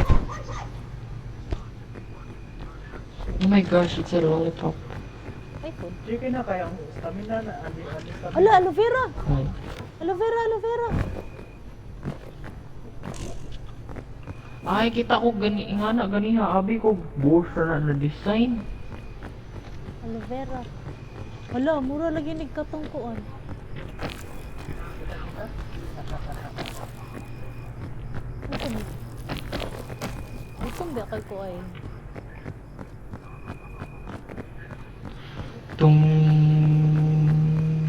Oh my gosh, it's a lollipop. Ay, po. Chicken na kaya ang stamina na. Ala, aloe vera. Ay. Aloe vera. Ay, kita ko ganiha, abi ko buhos na design. Aloe vera. Hala, mura lagi nagkatungkuan. Itong ba kay ko ay. Tung.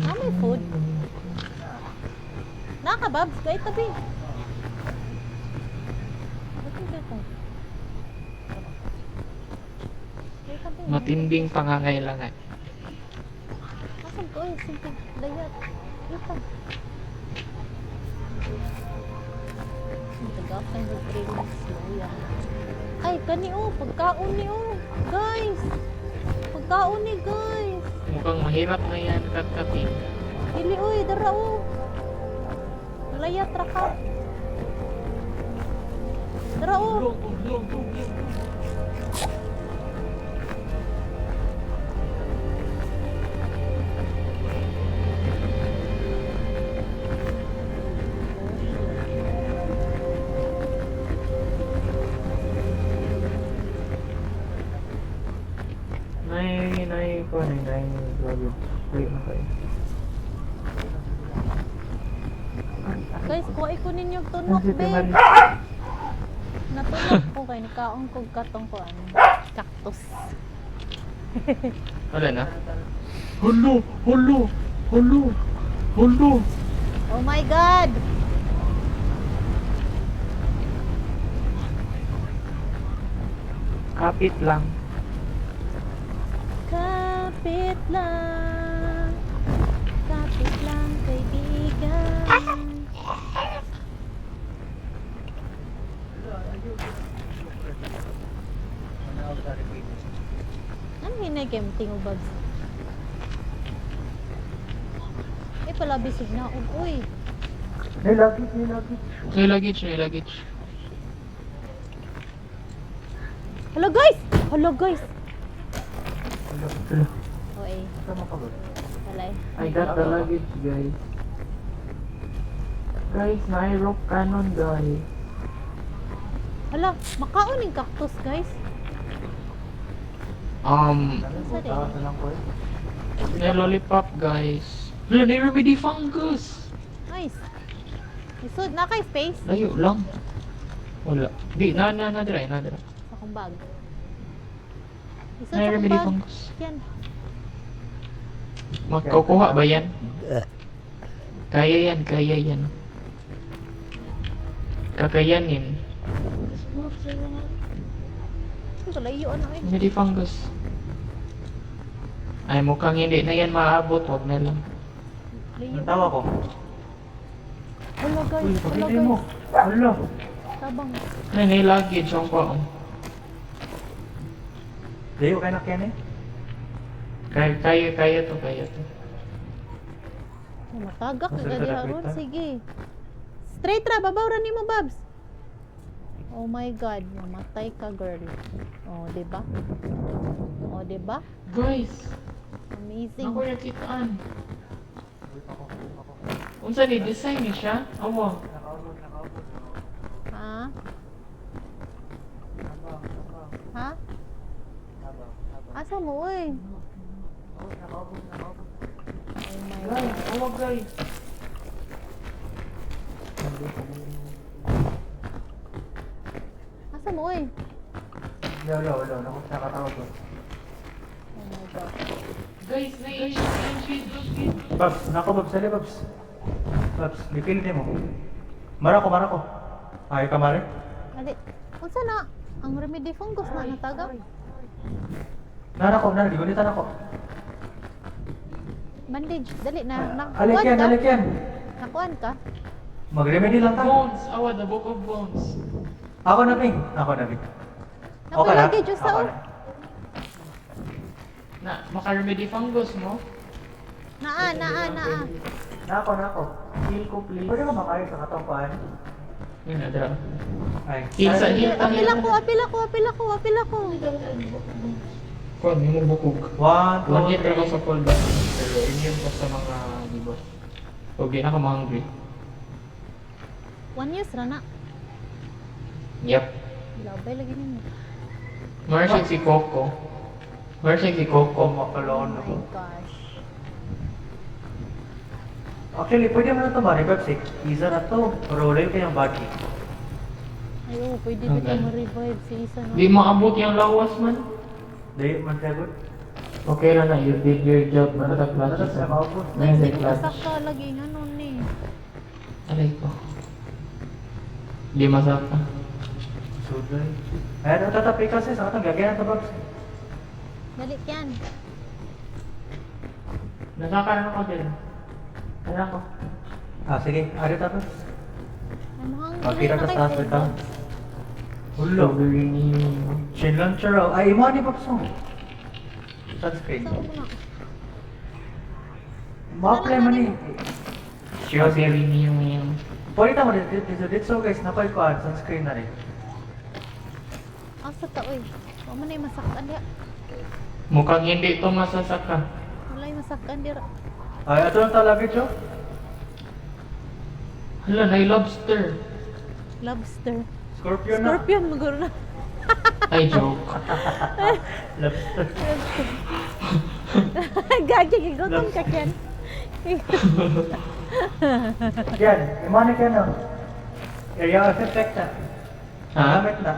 May food. Nakababs, kahit tabi. Bakit ka? Matinding pangangailangan. Asan to ay? Sige, dayat. Ito. Tagapan ng trailers. Ay, kani oh, pagkaon ni oh. Guys! Pagkaon ni guys! Mukhang mahirap na yan, katkating. Dili oy, dara oh. Layat ra ka. Dara oh. Nay, grabe. Wait na kayo. Guys, kuha ko ninyo tunok Ang be. Mari. Natunok ko kay nikaon kog katong kuan. Cactus. Wala na? Hulo! Hulo! Hulo! Hulo! Oh my God! Kapit lang. Kapit lang. Kapit lang, kaibigan. Ano hinay-kempting o bags? Eh pala bisig na. Uy. Nilagit. May luggage, may luggage. Hello guys! Hello guys! Hello. Oh eh. Sama ka ba? Wala eh. I got the luggage, guys. Guys, may rock cannon, guys. Hala, makaon yung cactus guys. May lollipop, guys. Wala, may remedy fungus. Nice. Isod na kay space. Layo lang. Wala. Di, na, dry. Sa akong bag. Isod May sa akong remedy bag. fungus. Yan. Magkukuha ba yan? Kaya yan. Kakayanin. Ito layo ano eh. Remedy fungus. Ay, mukhang hindi na yan maabot. Huwag na lang. Layo. Ang tawa ko. Hala guys. Uy, Hala pagkitay mo. guys. Hala. Tabang. Ay, may luggage ang paong. Layo kayo na Ken eh. Kaya to. Oh, matagak Masa na ka haron. nakita? Sige. Straight ra, babaw ra nimo Babs. Oh my God, mamatay ka girl. Oh, 'di ba? Oh, 'di ba? Guys, Amazing. ako yung kitaan. Unsa ni design ni siya? Awa. Ha? Ha? Asa mo oy? Oh my God. Guys, awa guys. Asa mo oy? Wala. Nakatawag ko. Oh my God. Guys, Babs, nako Babs, sali Babs. Babs, dipil mo. Marako. Ay, kamari. Ali, unsa na? Ang remedy fungus na natagak. Narako, gunitan ako. Bandage, dali na. Alik yan. Nakuan ka? Mag-remedy lang tayo. bones. Awa, the book of bones. Ako na, Ping. Napalagi Diyos sa Ako o. na. Na, maka-remedy fungus mo? Naa. Nako. Heal ko, please. Pwede ka makayo sa katongkuan? Yun na, dra. Ay. Heal sa heal. Apil ako. Kung yung bukog. 1, 2, Langit na sa cold bath. Pero immune ko sa mga libot. Okay na ka ma-hungry. 1 years ra na. Yep. Labay lagi nimo. Marshall si Coco. Oh, Oh makalon. my gosh. Actually, pwede mo na ito ma-revive Isa na to. Pero wala yung kanyang body. Ay, oo, pwede Okay. dito ma-revive si isa no. Di maabot yung lawas man. Dahil man sagot. Okay lang na, you did your job. Matatag Tapos clutches. na maubos. Nice, May di clutch. masak ka lagi nga nun eh. Alay ko. Di masaka. Sudoy. Ayan, tatapi kasi sa katong gagyan na ito, Babs. Dali yan. Nasaka na ako din. Ano ako? Sige. Ari tapos. Ay, mukhang Magkita ka sa taas, wait lang. Hulo. Strawberry ni... Chin launcher raw. Ay, imo ni Babs mo. Sunscreen. Saan mo na? Ma-apply mo ni. Strawberry ni yung... Pwede mo dito guys, napay ko sunscreen na rin. Asa ka oy. Wa man ay masaktan diha. Mukhang hindi ito masasaka. Walay masaktan dira. Ay, ito lang talaga, Jo. Hala, na lobster. Lobster. Scorpion na. Scorpion maguro na. Ay, joke. Lobster. Gagi gigoton ka Ken. Yan, imani ka na. Area of effect na. Ha? Gamit na.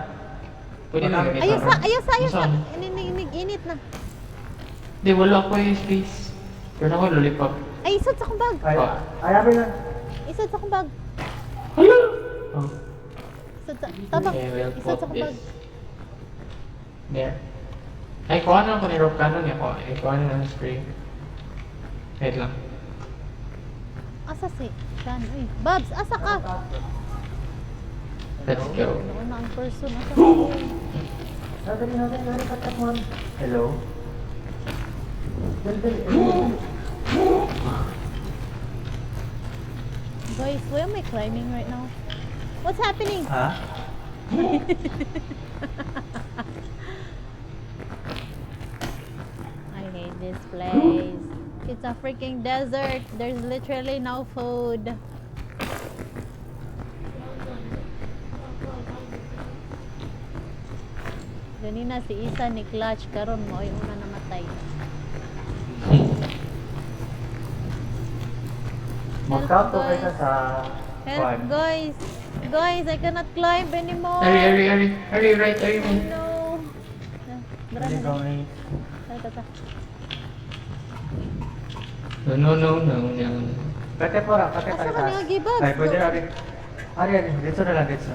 Pwede na Ayos sa. Saan? Inig-init na. Di, wala ko yung space. Pero ako lollipop. Ay, isod sa akong bag. Ay, abi lang. Isod sa akong bag. Hello! Oh. Isod sa... Tabang. Okay, we'll Isod sa put akong bag. this there. Ay, kuha na ako ni Rob Cannon niya. Kuha na ng spray. Wait lang. Asa si... Kan, uy. Babs, asa ka? Let's go. Ano na ang person? Asa ka? Hello? Guys, why am I climbing right now? What's happening? Ha? I hate this place. It's a freaking desert. There's literally no food. Ganina si Isa ni Clutch karon mo ay una namatay. Mag-count to kayo sa... Help guys. Guys, I cannot climb anymore. Hurry, right, hurry, man. No. Dara Hindi na. kami... Tata. No. Kate po ra, kate Asa tayo ka nga gibag? Ay, pwede rin. Ari, dito na lang, dito.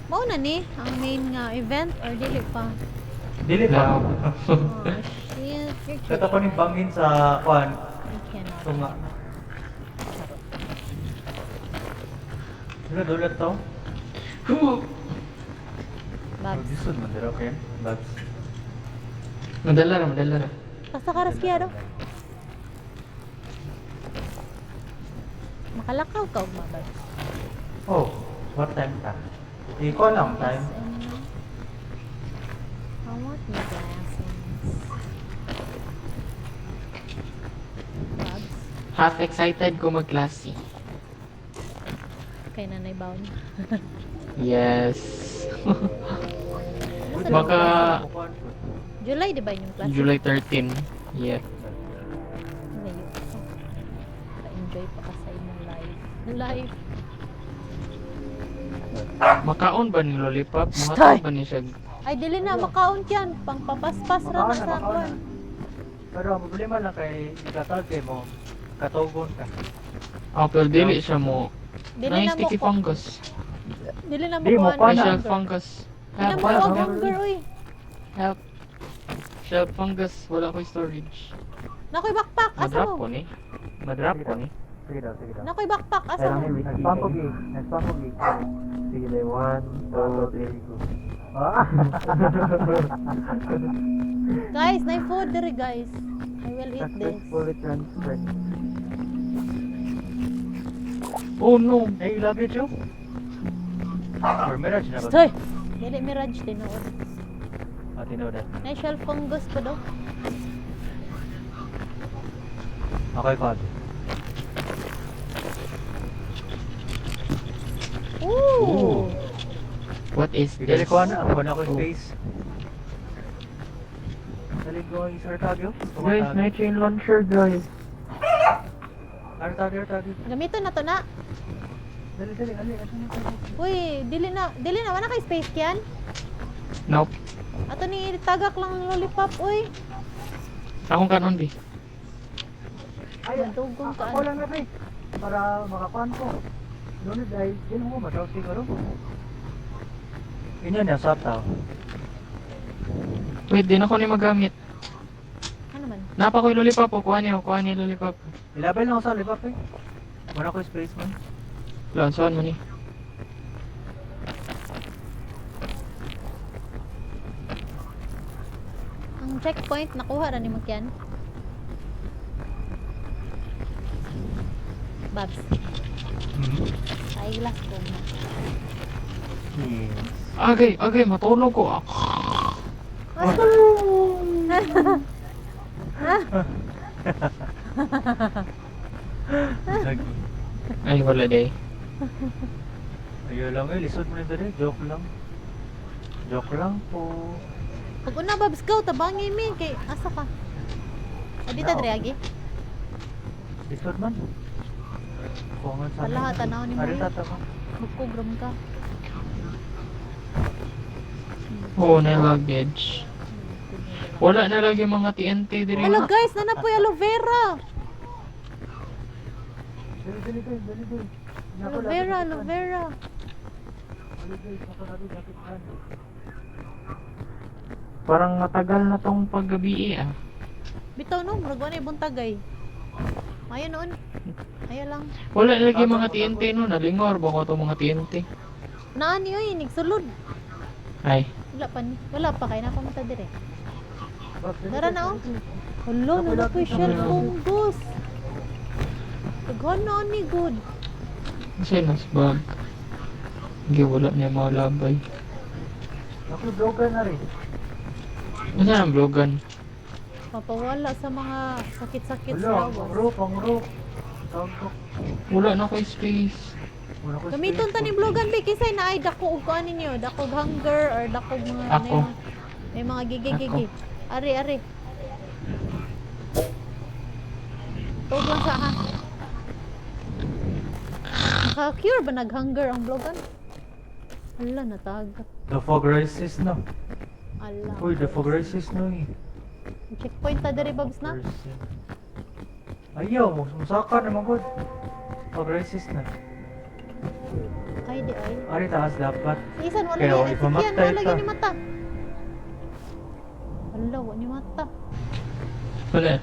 Mao na ni ang main nga event or dili pa? Dili pa. Oh, shit. Ito ko ning bangin sa kwan. I cannot. Tunga. Dulot to? Babs. Disod man dira, okay? Babs. Madala ra. Basta ka raskiyado. Makalakaw ka og mabag. Oh, what time ta? Iko lang time. I want my glasses. Babs. Half excited ko mag-classy. Kay Nanay Baon. Yes. Ano sa Baka July, di ba yung class? July 13. Yeah. Layo pa. Pa-enjoy pa ka sa imong life. Life. Makaon ba ni Lollipop? Makaon ba ni siya? Ay, dili na makaon yan. Pangpapaspas ra na sa kwan. Pero ang problema lang kay ikatag kay mo. Katugon ka. Oh, pero dili siya mo. Dili Nice na mo sticky fungus. Dili na mo Di mo kuhaan pa Ay, ng na. shell hunger. fungus. Dili na Help, mo Wala, kuhaan wala. hunger, uy. help. Shell fungus. Wala ko storage. Nakoy backpack. Asa Madrop ko mo? ni. Madrop ko ni. Sige daw, sige daw. Nakoy backpack. Asa Kailangan mo? nag-spam ko gig. Nag-spam ko gig. Sige daw, 1, 2, 3, go. Ah! Guys, na food diri guys. I will eat this. Successfully transferred. Oh no. Hey, luggage you? Or mirage na ba? Stoy. Dili mirage tinuod. Matinaw na. Na shell fungus pa daw. Okay, Pad. Ooh. What is Dili this? ko na, ako na ko Oh. space. Dali ko yung Sir Tagyo. Guys, may chain launcher guys. Ano Tagyo? Gamiton na to na. Dali, ali. Uy, dili na wala kay space kyan. Nope. Ato ni tagak lang ng lollipop, uy. Akong kanon di. Madugong ka. Ako lang na, pre. Para makapan ko. Doon na dahil, yun mo, matawag siguro. Inyan yung sap tao. Wait, di na ko ni magamit. Ano man? Napa ko yung lollipop. Kuha niyo yung lollipop. Ilabel lang ako sa libap, eh. Wala ko space man. Lansuan mo ni. Ang checkpoint nakuha ra ni mo kyan. Babs, eyeglass ko. Yes. Agay, matulog ko. Lagi. Ay, wala day. Ayun lang eh, lisod mo na dali. Joke lang. Joke lang po. Pag una Babs go, tabangi mi kay asa ka? Adita Now. dre agi. Lisod man. Kuwangan sa Wala, tanaw ni mo Arita yun. ta ka. Magprogram ka. Oo, na luggage. Wala na lagi mga TNT diri. Hello guys, nanapoy aloe vera. Dali. Aloe vera, aloe vera. Parang matagal na tong paggabi ah. Bitaw no, murag wala ibong tagay. Ayo noon. Ayo lang. Wala na lagi mga TNT no, nalingor ba ko tong mga TNT? Naani oy, nigsulod. Ay, Wala pa kay napamata dire. Tara na oh. Hello, nanapoy cellphone boss. Taghan na ni good. kasi nas bag. Hindi wala niya mga labay. Ako vlogger na rin. Ano ang vlogan? Mapawala sa mga sakit-sakit sa Wala, lawas. pang-rope. Tawag ko. Wala na kay space. Wala ko Gamiton ta ni vlogan be kisay na ay dako og kuan ninyo, dakog hunger or dakog mga Ako. may mga gigi. Ari. Tawag lang sa ha. Naka-cure ba nag-hunger ang vlogan? Ala, nataga. The fog resist no. Ala. Uy, the fog resist no eh. Checkpoint ta diri babs na. Ayaw, musaka naman good. Fog resist na. Ay di ay. Ari taas dapat. Isan wala Kaya ni wala sikyan, mamatay wala ka. ni mata. Ala, wala ni mata. Wala.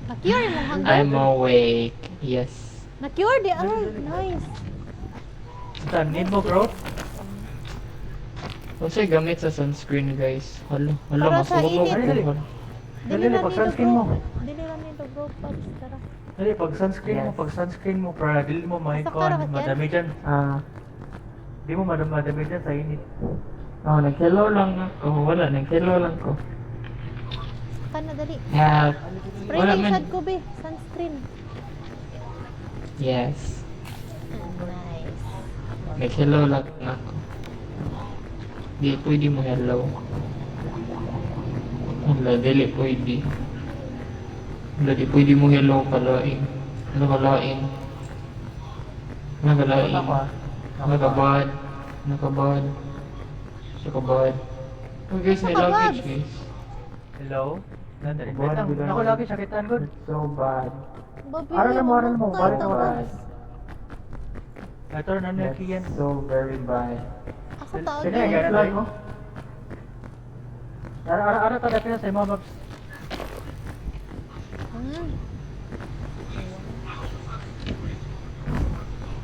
Na-cure mo hunger. I'm awake. Yes. Na-cure di ay. Nice. Saan, need mo bro? Kasi gamit sa sunscreen guys. Hala, Para sa masunog init. ko. Dali, lang pag nito, sunscreen bro. mo. Dili lang nito bro, pads tara. Dali, pag sunscreen mo, para dili mo Sakto maikon, ra ka, Ken? madami dyan. Di mo madami dyan sa init. Nag-hello lang ako. Wala, nag-hello lang ko. Kana dali. Help. Spray Wala na man. sad ko be, sunscreen. Yes. Nice. Nag-hello lang ako. Di pwede mo hello. Wala, dili pwede. Wala, di pwede mo hello kalaing. Ano kalaing? Nagalaing. Nagabad. Nakabad. Oh guys, may Nakabad. luggage guys. Hello? Nandali. Bad, Wait, bigla ako na. lagi sakitan good. So bad. Babi, Aral mo. mamatay Balik ka mo. ba? Ito na kiyan. so very bad. Asa tao Sige, din? gana tayo mo. Ara tada kaya sa mga babs. Hmm.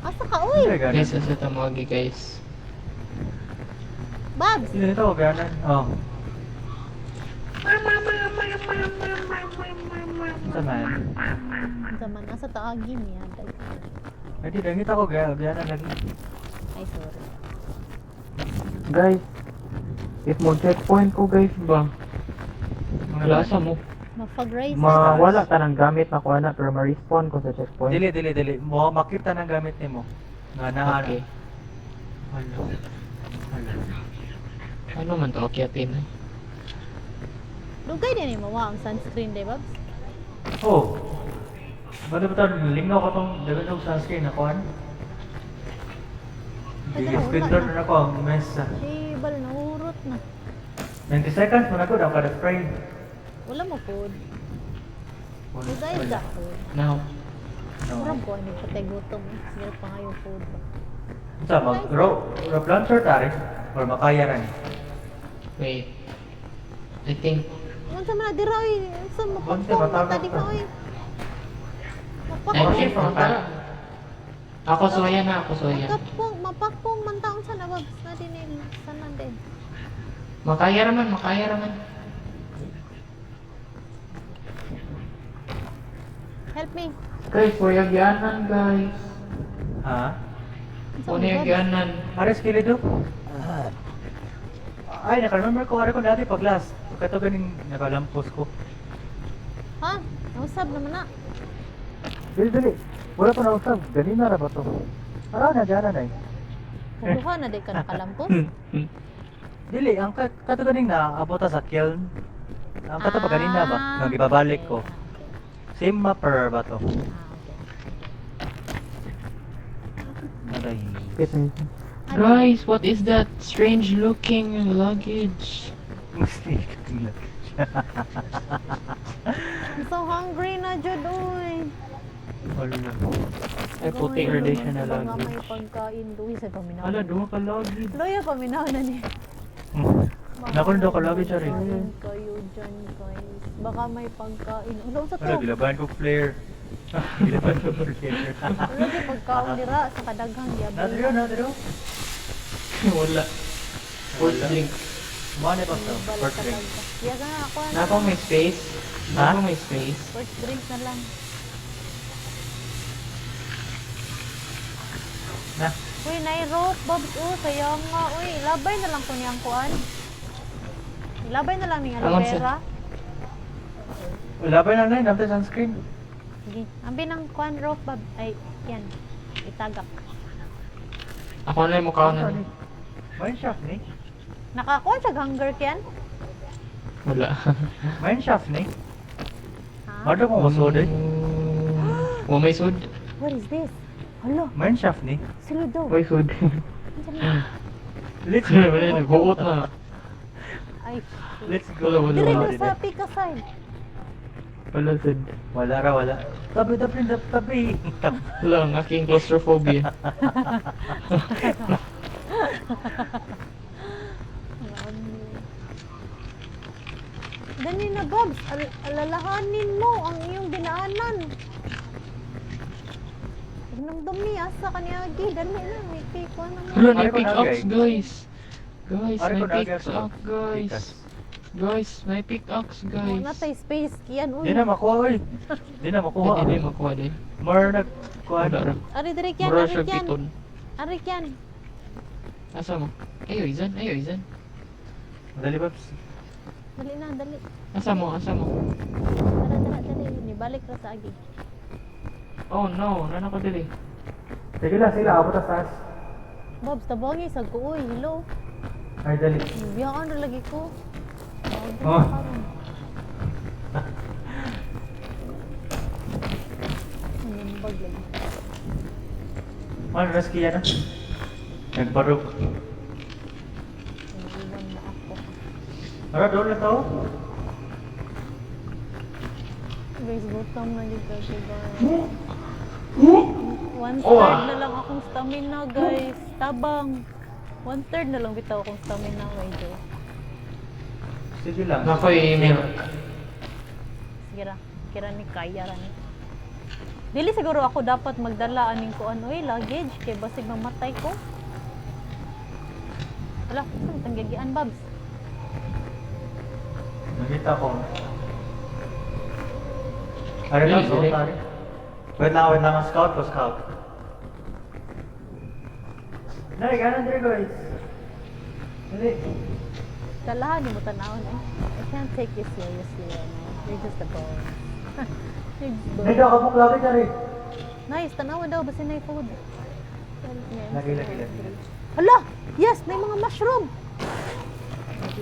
Asa ka, uy? Guys, asa tamagi guys. Babs! Sino nito? Ganan? Oh. Sa man. Zaman, asa taagi niya. Hindi, dangit ako ganan lagi. Ay, sorry. Guys, if mo checkpoint ko guys ba? Lasa mo. Mapag-rise. Wala ta nang gamit na ko na pero ma-respawn ko sa checkpoint. Dili. Mo makita ng gamit nimo. Nga na Okay. Hello. Ano man to akyatin? Dugay din ni mawa ang sunscreen, di Babs? Oh. Ba't ba ito? Lingaw ko tong dagan sunscreen na kuhan? Ay, wala Filter na. na ako ang mesa. Table, nahurot na. 90 seconds mo na ko, daw kada spray. Wala mo food. Dugay da food. Now, Murag ko, hindi patay gutom. Sige pa nga yung food ba? Sa mag launcher tari? Or makaya rin? wait. I think Ano sa mga dira, oy? Sa Konti, mapakpong matagap mata di ka. ka, oy. I Mapakpong. think ako soya na, ako soya. Mapakpong man taong sana, Babs. Na din eh. Sana din. Makaya raman. Help me. Guys, puyagyanan guys. Ha? Puyagyanan. Ares kilido? Ay, naka-remember ko, hari ko dati pag last. Pagkato ganing nakalampos ko. Ha? Nausab naman na. Dili. Wala pa nausap. Ganina na ba to? Araw na, dyan na eh. Kuduha na di ka nakalampos. Dili, ang kato ganing na abota sa kiln. Ang kato pa ganina ba? Ah, Nang ibabalik okay. ko. Same mapper ba to? Aray. Guys, what is that strange looking luggage? Mistake. I'm so hungry na jud oy. Wala. Ay, puti gradation na Baka lagi. may pagkain doon sa paminaw. Ala, duha ka lagi. Loya paminaw na ni. Nakon daw ka lagi siya rin. Kain kayo dyan guys. Baka may pagkain. Ulo sa Ala, to. gilaban ko flare. Gilaban ko flare. Ulo di pagkaon dira sa kadaghang Nadrio, yabi. nadrio. Wala. First drink. Mane pa sa Balik first ka drink. tagka. Yes na ako Na po may space. Ha? Na po may space. First drink na lang. Na. Uy, nai-rope, Bobs. Oh, sayang nga. Uy, ilabay na lang ko niyang kuan. Ilabay na lang ni aloe Angon siya? vera. Wala pa na nai, after sunscreen. Sige. Ambi ng kuan rope, Bob. Ay, yan. Itagak. Ako na yung mukha na. Mineshaft ni. Nakakuha siya hunger kyan? Wala. Mineshaft ni. Ha? Mado ko masod eh. Oh, may sud. What is this? Hala, Mineshaft ni. silo daw. May sud. Let's Wala, nagbuot na. Ay, Let's Wala, go. wala. dire Wala, daw sa pika side. Wala sud. Wala ra, wala. Tabi, tabi, tabi. Wala ang aking claustrophobia. Dani na, Bobs. Alalahanin mo ang iyong dinaanan. Nagdamdam niya sa kanya agi. Dali na, may cake ko naman. Wala, Ari may ko pick na, axe, guys. Guys, Ari may ko na, pick guys. axe, guys. Guys, may pick axe, Oh, guys. natay space kiyan. Di na makuha eh. Di na makuha. Hindi na makuha din. More nagkuha. Wala ra. Ari dire kyan, Mura ari siya kyan. piton. Ari kyan. Asa mo? Ayo, Izan. Ayo, Izan. Dali, Babs. Dali na, dali. Asa mo? Asa mo? Dala, dala, dali. Nibalik ra sa agi. Oh no, nana ko dili. Sige lang, sila. Ako ta taas. Bobs, tabangi sa ko. Uy, hello. Ay, dali. Biyaan ra lagi ko. Oh. Bag lagi. Ano, rescue yan ah? Nagbarog. Iniwan mo ako. Ara, doon na to. Guys, gutom na dito diba? One Oh, third na lang akong stamina, guys. Tabang. One third na lang bitaw akong stamina, medyo. Sige lang. Nako email. Sige ra. Kira ni kaya ra ni. Dili siguro ako dapat magdala aning ko ano luggage kay basig mamatay ko. Wala, saan tang gagian, Babs? Nakita ko. Ari Dili, na, so dili. tari. Wait lang. Scout ko, scout. Nari, ganan dire, guys. Dali. Dalahan mo tanawon eh. I can't take you seriously right now. You're just a boy. You're just a boy. Dito, kapok lagi, Nari. Nice, tanawa daw basi na food. Lagi. Hala! Yes, may mga mushroom.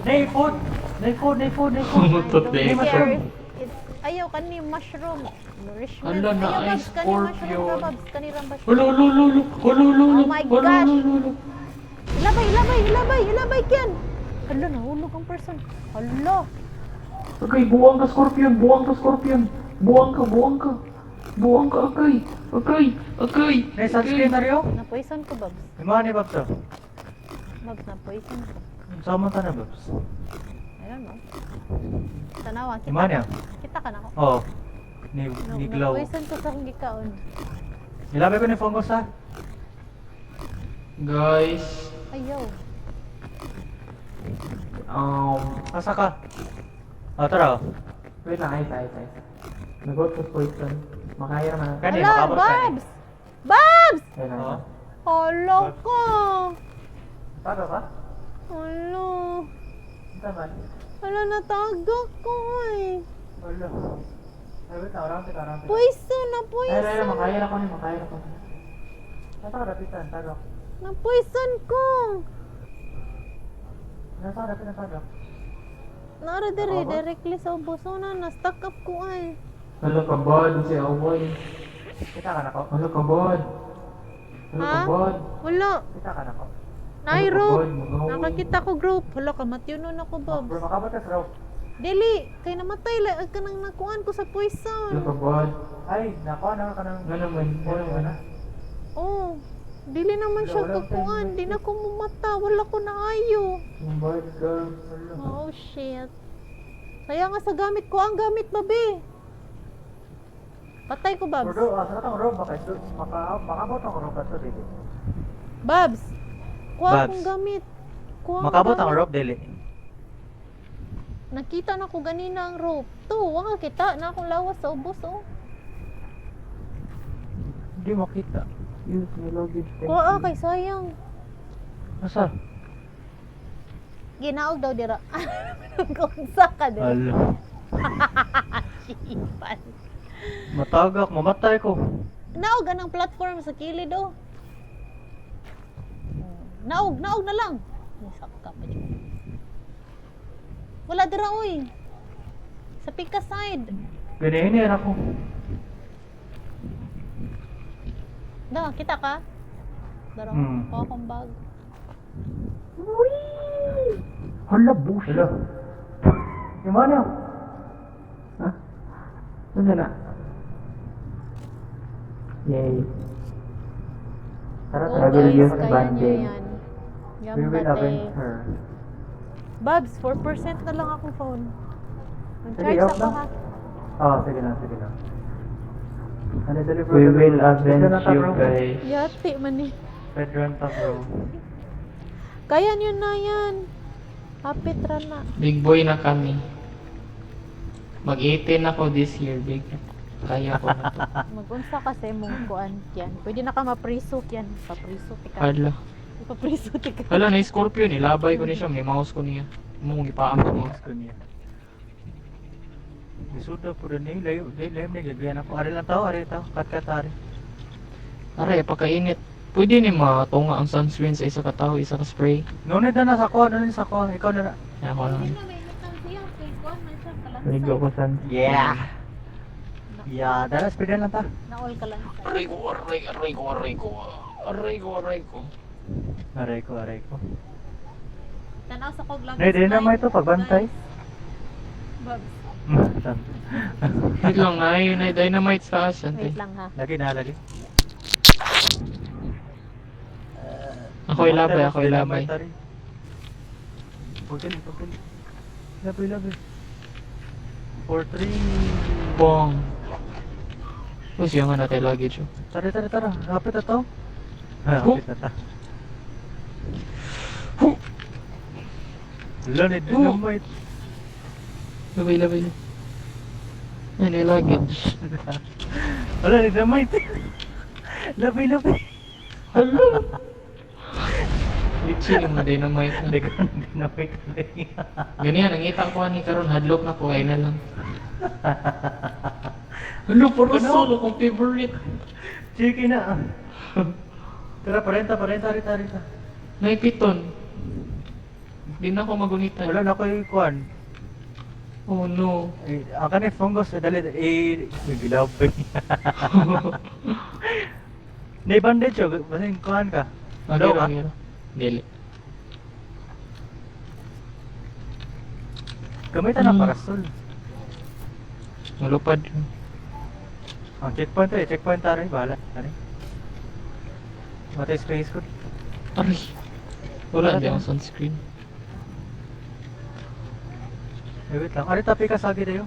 Nay, food! Umutot I don't din. care if it's ayaw kani mushroom. Nourishment. Hala, na Ayaw, ay Babs, kani mushroom scorpion. ka, Babs. Kani ram mushroom. Hulo, hulo, hulo, hulo, hulo, Oh my gosh. hulo. Ilabay kyan. Hala, nahulog ang person. Hala. Okay, buwang ka, scorpion. Buwang ka. Okay. Nay, sunscreen na rin, Na-poison ko, Babs. Imahan ni Babs, oh. Babs, na-poison ko. Sama ka na, Babs. I don't know. Tanawa, Imahan niya? kita ka na ko. Oo. Ni Glow. Na-poison ko sa akong gikaon. Nilabay ko ni fungus, ha? Guys, Ayaw. Asa ka? Tara, oh. wait lang, ay. Nagot sa poison. Makaya naman. Kani, Hala, makabot ka ni. Babs! Babs! Oo. Hala ka! Tara ka? Hala. Tama. Hala, natagak ko eh. Wala. Ay, wait lang. Around. Poison na poison. Makaya na ko. Nasa ka rapitan, tagok. Na poison ko. Nasa ka rapitan, tagok. Nara dire, directly sa ubos. So na, na-stuck up ko ay. Hala ka bad, si Away. Kita ka na ko. Hala ka bad. Ha? Wala. Kita ka na ko. Nairo. Mag-away. Nakakita ko group. Hala ka, matyunon ako, Babs. Bro, makabot ka sa rope. Dili, kay namatay la ka nang nakuan ko sa poison. Kabod. Ay, nako na ka nang Nga naman, wala nga naman. Oh, dili naman siya Wala, kakuan, di na ko mamata, wala ko na ayo. Mumbayad ka. Oh shit. Kaya nga sa gamit ko, ang gamit babe. Patay ko, Babs. Bro, asa tang ro bakit makabot ang ro kaso dili. Babs. Kuha Babs. akong gamit. Kuha Makabot ang gamit. rope dili. Nakita na ko ganina ang rope. To, wala kita na akong lawas sa ubos, oh. Hindi makita. Use my luggage. Kuha kay sayang. Asa? Ginaog daw dira. Kung sa ka dira. Alo. Sipan. Matagak, mamatay ko. Naog anang platform sa kilid, oh. Naog na lang. Ay, sakka pa dyan. Wala dira, oy. Sa pika side. Ganyan ako. Da, kita ka? Dara, Hmm. kuha akong bag. Hala, bullshit. Hala. Gimana? Ha? Ano na? Yay. Tara, Oh, tara, guys, we'll use kaya band niyo aid. yan. We will Yambate. avenge her. Babs, 4% na lang akong phone. Mag-charge Sige, off ako na. ha. Oh, sige na, sige na. Ano, deliver, We deliver. will avenge Pedro na ta, you bro. guys. Yati man eh. Pedro na ta, bro. Kaya niyo na yan. Hapit ra na. Big boy na kami. Mag-18 ako this year, big. Kaya ko na to. Mag-unsa kasi mong kuan yan. Pwede na ka mapriso yan. Papriso ti ka. Hala. Papriso ti ka. Hala, na Scorpio ni. Labay ko ni siya. May mouse ko niya. Mong ipaam ko mouse. Gusto niya. Isuda po rin eh. Layo, layo na gagawin ako. Ari lang tao, ari tao. Kat ari. Aray, pagkainit. Pwede ni matunga ang sunscreen sa isa ka tao, isa ka spray. Ngunit na nasa ko, ano sa ko. Ikaw na na. Kaya ako lang. Ligo ko san. Yeah! Yeah, dara, speedan lang ta. Na-all ka lang sa. Aray ko, aray, aray ko, aray ko. Aray ko, aray ko. Aray ko, aray ko. Tanaw sa kog lang. Hindi na may ito, pagbantay. Babs. San? Wait lang, na dynamite sa taas. Wait lang ha. Lagi na, lagi. Ako ilabay, ako ilabay. Pagkali, pagkali. Labay, labay. 4-3. Bong. Tapos yung nga natin luggage. Oh. Tara, tara, tara. Hapit na to. Huh? Hapit na ta. Huh! Lanid, Huh! lumait. Labay, labay. Yan yung luggage. Wala, nagdamait. Labay, labay. Hala! Litsi yung mga dynamite. Hindi ka nagdamait. Ganyan, ang ita ko ni karon hadlok na ko, ay na lang. Hala, parang solo kong favorite. Sige na. Tara, parenta, parenta, rita, rita. Naipiton. Di na ako magunitan. Wala na ko yung kuhan. Oh no. Eh, ang kanil fungus, dali, nagilabay. Naibandage yun, basta yung kuhan ka. Daw ka? Agiro. Dili. Gamitan ng parasol. Malupad yun. Ang checkpoint to eh, checkpoint tayo rin, bahala. Tari. Matay space ko. Aray. Wala di ang sunscreen. Eh, wait lang. Ari tapi ka sagi tayo.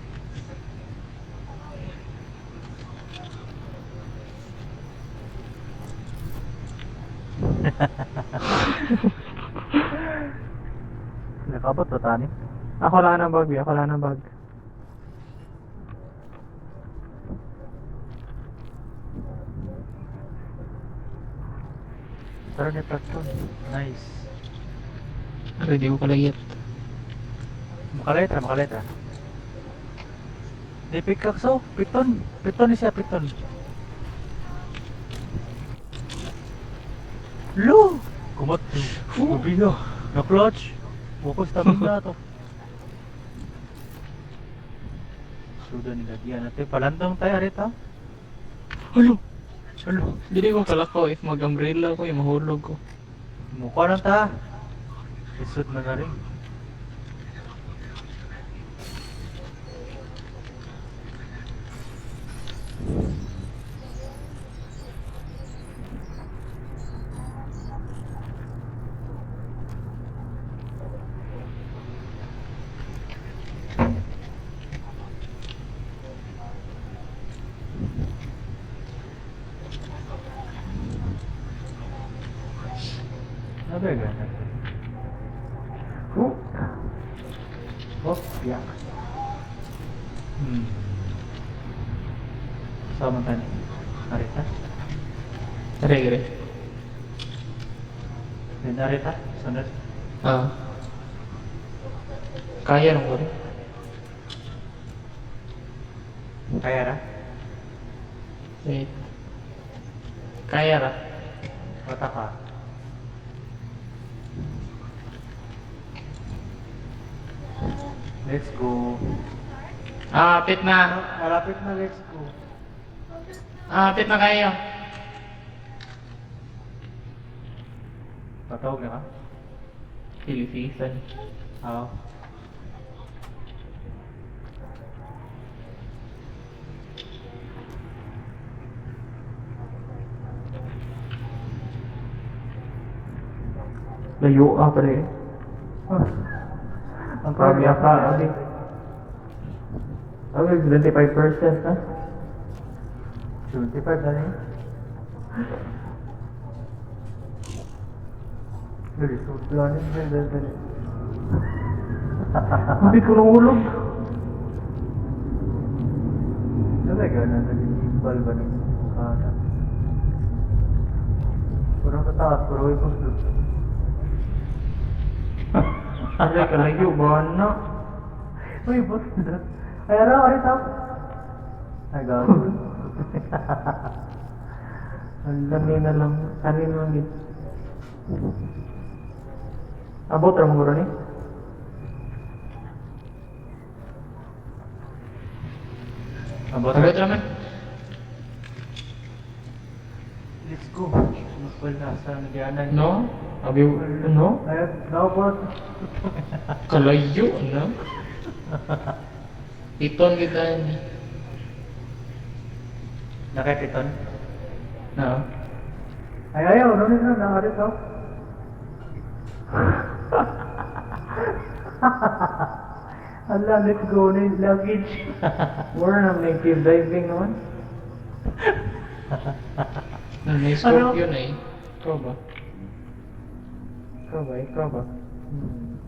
Nakabot ba tani? Ako lang ng bag, ako lang ng bag. Tara ni Preston. Nice. Aray, di ko kalayat. Makaletra, makaletra. Di Picasso, piton. Piton ni siya, piton. Lo! Kumat. Mabigo. Na-clutch. Bukas tabi na to. Sudah nilagyan natin. Palandong tayo, Arita. Halo. Halo. Dili ko kalakaw if mag-umbrella ko, mahulog ko. Mukha lang ta. Isod na na rin. Sabi ganun. Oh. Oh, yak. Sama kan? Narita? Gare, gare. Narita? Sunod? Ah. Kaya nung ko rin. Kaya ra? Wait. Kaya ra. Kota ka? Let's go. Ah, apit na. Malapit na, let's go. Ah, apit na kayo. Patawag na ka? Silisisan. Oo. Layo ka pala eh. Ang Grabe ka, Ali. Okay, 25% na. 25 na rin. Dali, susuyanin mo yun, dali. Hindi ko nahulog. Sabi gano'n, nag-imbal ba ng kana? Purang sa taas, puro yung puslot. Sabi ka layo ba na? Uy, puslot. Ay, ano tap? Ay, gago. Ang lami na lang. Kanin lang yun. Abot ra mo ni? Abot Abot ra man. Let's go. Mapal na sa nagyanan. No? Abi, no? Ay, dapat. Kalayo, no? Iton kita ni. Nakatiton? No? Ay, ayaw, no, nakarit ako. Ala, let's go na yung luggage. Wala na native diving naman. May scorpion eh. Ikaw ba? Ikaw ba?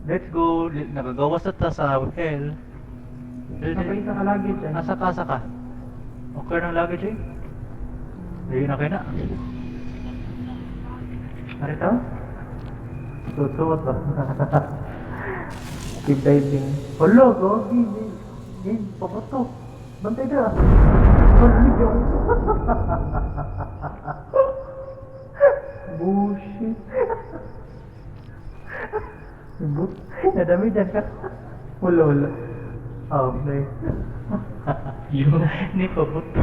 Let's go. Nagagawas na ta sa hotel. Napay sa kalagit eh. Asa ka? Okay ng luggage eh? Hindi na kayo na. Narito? Susuot ba? Native diving. Hala, gagi. Papato. Bantay na. Bantay. Bullshit. But, nadami dyan ka. Wala. Oh, nice. Yun. Hindi pa buto.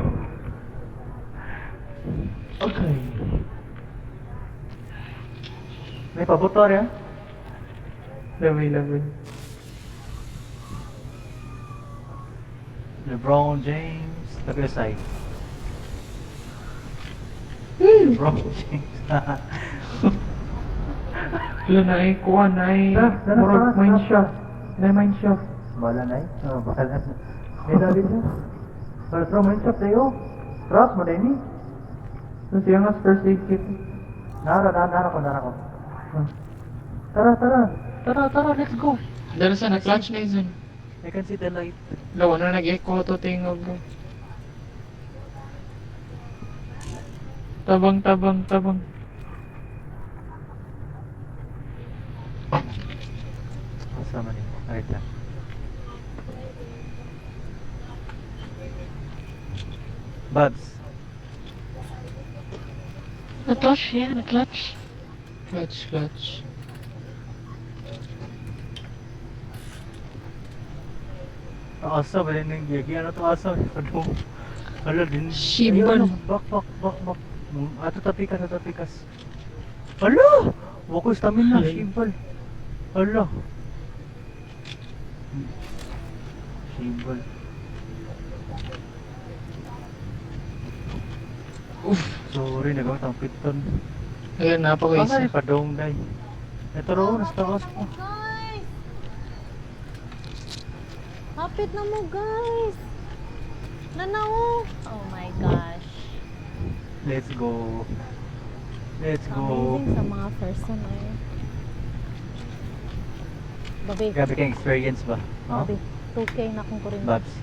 Okay. May pabuto rin. Lamay. LeBron James. Tagasay. LeBron James. Wala na eh. Kuha na eh. Tara, Murag tara. mine shaft. Na mine shaft. Bala na eh. Oh, bala na. May dali siya. Para sa main shop tayo. Trap mo na ini. Tapos yung nga first aid kit. Nara ko. Tara, let's go. Dahil sa na-clutch na yun. I can see the light. Lawa na nag-echo to tingog mo. Tabang. Sama nih, right lang. Buds. Na-clutch yan, na-clutch. Clutch. Asa ba rin yung gigi? Ano to asa? Ano? Hala din. Shibal. Ayun, Bak. Ato tapikas. Hala! Wako stamina, shibal. Hala. Shibal. Uff. Sorry, nagawin ang piton. Ayan, Pasay napakaisa. pa dong, day. Ito roon, nasa taas po. Guys! Hapit na mo, guys! Nanao! Oh my gosh. Let's go. Let's go. Amazing sa mga person ay. Babe, Grabe kang experience ba? Ha? babe, 2K na akong kuryente. Babs.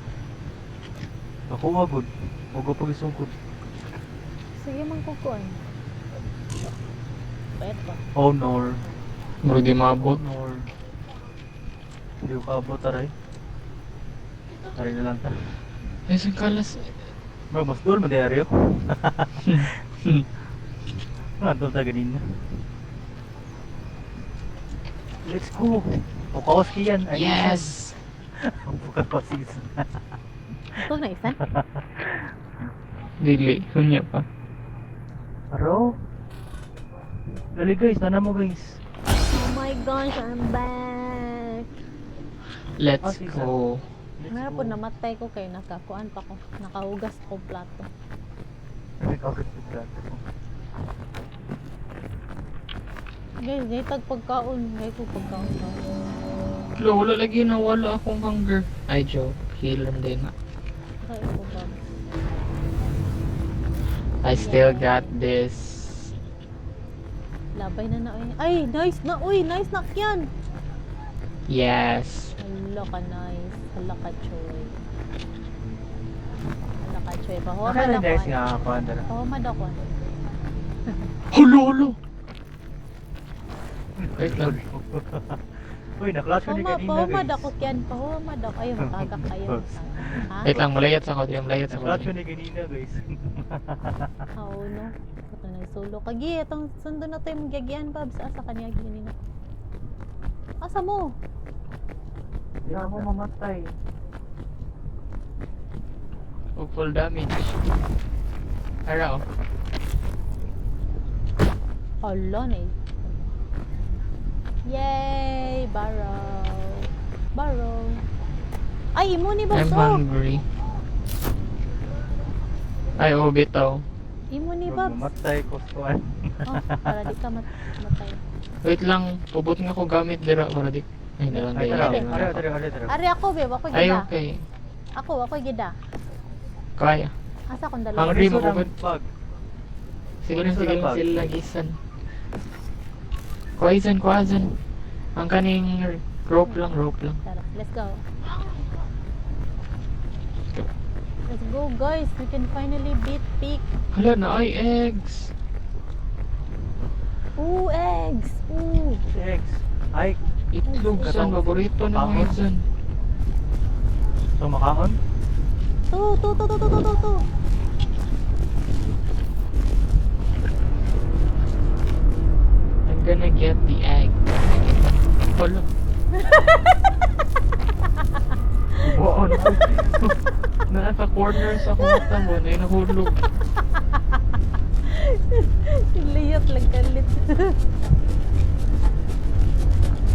Ako wagod. Huwag ko pag-isugod. Sige man kukuan. Bayad pa. Honor. Bro, di maabot. Honor. Hindi ko kaabot, taray. Taray na lang ta. Ay, sa kalas. Bro, mas doon, madyaryo. Nandun ta ganina. Let's go. Pukawaski yan. Ay, Yes! Pukawaski. Ito na isa. Dili, hunya pa. Aro. Dali guys, nana mo guys. Oh my gosh, I'm back. Let's sige, go. Meron po namatay ko kay nakakuan pa ko. Nakahugas ko plato. Nagkakagod ko plato. Guys, tag pagkaon. Gay ko pagkaon pa. Lo, wala lagi na wala akong hunger. Ay, joke. Healer din na. Kaya ko ba? I still got this. Labay na na. Ay, nice na. Uy, nice na yan. Yes. Hala ka nice. Hala ka choy. Hala ka choy. Pahuwa Nakala man guys ako. nga ako andara. Pahuwa man ako. Hulo, hulo! Wait lang. Uy, naklatch ko ni kanina Pahuwa guys. ako yan. Pahuwa man ako. Ayaw, matagak kayo. Ha? Wait lang, malayat sa ko. Malayat sa ko. Naklatch ko ni kanina guys. Oo, no? Ito na solo. Kagi, itong sundo na tayo magyagian, Babs. Asa kanya ganina. Asa mo? Hindi ako mamatay. Oh, full damage. Ara, oh. Hala na eh. Yay! Barrow. Barrow. Ay, imo ni I'm Babs, oh. hungry. Ay, oh, bitaw. Imo ni Babs. Mamatay ko squad. Oh, para di ka matay. Wait lang, pubot nga ko gamit dira para di. Ay, nalang Ay, dira. tara. Ari ako, babe. Ako Ay, gida. okay. Ako gida. Kaya. Asa kong dalawa? Hungry mo Gusto ko. ng bag. Sige lang, Gusto sige ng lang bag. sila gisan. Kuwaisan. Ang kaning rope lang. Tara, let's go. Let's go, guys. We can finally beat Peak. Hala na ay eggs. Ooh, eggs. Ooh. Eggs. Ay, Itlog Ay, san, ito. paborito na Pahon. mga san. so makahon? To. I'm gonna get the egg. Hala. Buwan ko. Nasa corner sa kumata mo na nahulog. Liyot lang kalit.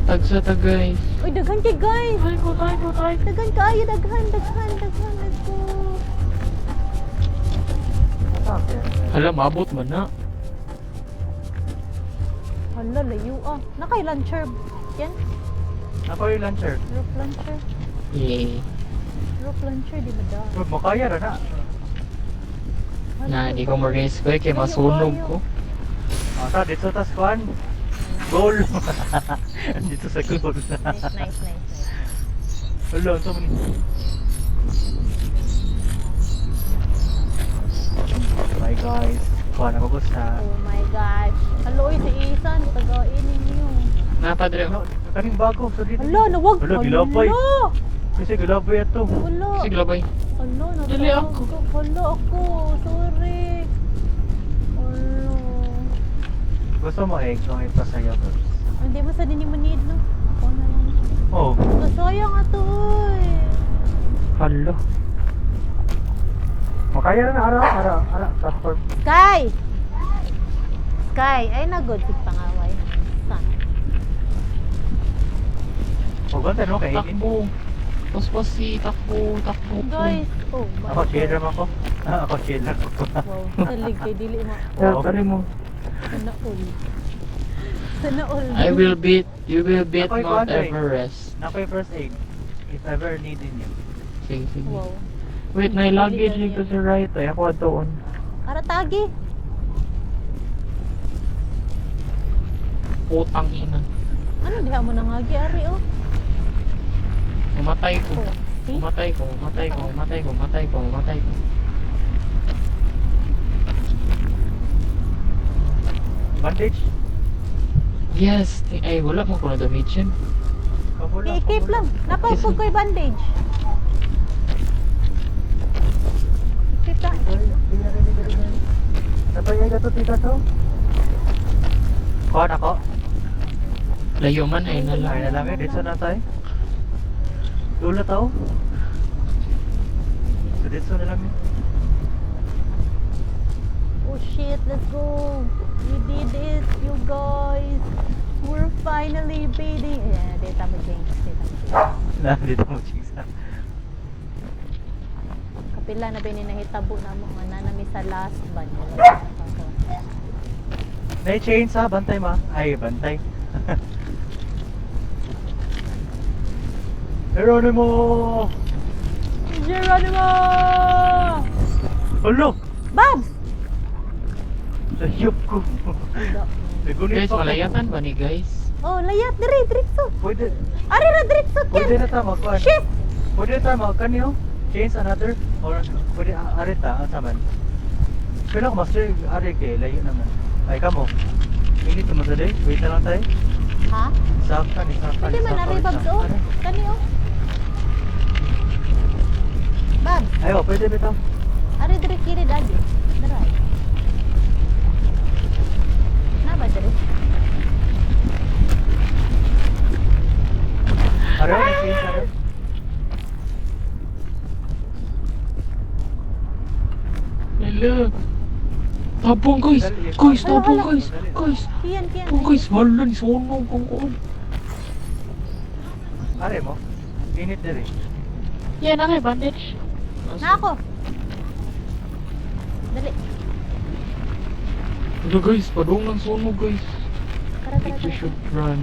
Tagsa tagay. Uy, daghan kay guys. Ay ko. Daghan kayo, daghan. Let's go. Hala, mabot man na. Hala, layo ah. Nakay launcher. Yan, Ako yung lancer. rope launcher. Yay. Rope launcher, di ba da? Bro, makaya ra na. Na, di ko ma-risk ko kaya masunog ko. Sa dito sa squad. Goal. Dito sa goal. Nice. Hello, so many. Bye guys. Kuha na ko sa. Oh my gosh. Halo, si Isan. Tagainin niyo. Napadre. Ano, kaming bago. So dito. Hala, nawag. Hala, gilapay. Hala. Kasi gilapay ito. Hala. Sige, labay. Hala, Dili ako. Hala ako. Sorry. Hala. Gusto mo egg kung ipasaya ko? Hindi mo sa din mo need, no? Ako na lang. Oh. Sayang ato, oy. Hala. Makaya na ara. Platform. Sky! Sky! Ay, nagod. Sig pangaway. San? O, ganda no? Kay Aiden. Takbo. Paspasi, takbo. Guys! Oh, my Ako, God. chill ram ako. Ako, chill ako. Wow, salig kay dili mo. Oo, kali mo. Sana all. Sana all. You will beat Ako'y Mount kuwan, eh. Everest. Nako yung first aid. If ever needed you. Sige. Wow. Wait, na luggage dito sa right. Ay, ako doon. Ara tagi. Putang ina. Ano diha mo nangagi ari oh? Mamatay ko. Oh, see? Mamatay ko. Mamatay ko. Mamatay ko. Mamatay ko. Mamatay ko. Bandage? Yes. Ay, wala mo ko na damage yan. Kabula, I-keep lang. Napapag ko'y bandage. Keep lang. Napayay ka to, tita to? Kuhan ako? Layo man ay Ay, nalang. nalang dito na tayo. Dula tao? So, dito na lang eh. Oh shit, let's go. We did it, you guys. We're finally beating. Yeah, data mo James. Data mo James. Na, dito mo chisa. Kapila na ba nahitabo na mo nga nanami sa last ban. Na-chains ha, bantay ma. Ay, bantay. Geronimo! Geronimo! Alo! Babs! Layop ko. Nagunit Guys, pa ko. malayatan ba ni guys? Oh, layat diri, dirikso. Pwede, Ari ra dirikso pwede ken. na tayo magkuhan. Shit! Pwede na tayo magkanyo. Chains another? Or pwede arita, ang saman. Kailan ko master, ari kay layo naman. Ay, kamo. Init mo sa day. Wait na lang tayo. Ha? Isakan. Pwede man ari Babs oh. Kani oh. Babs, Ayo, pwede bitaw. ari diri kiri dagi. Dara. Na ba diri? Ari, na-chains ari. Hello. Tabong guys. Guys, tabong guys. Guys. Kian. Tabong guys. Wala ni sunog kung kuon. Ari mo. Init diri. Yan na kay bandage. Na ako. Dali. Hello guys, padung ng sunog guys. Tara. Think you should run.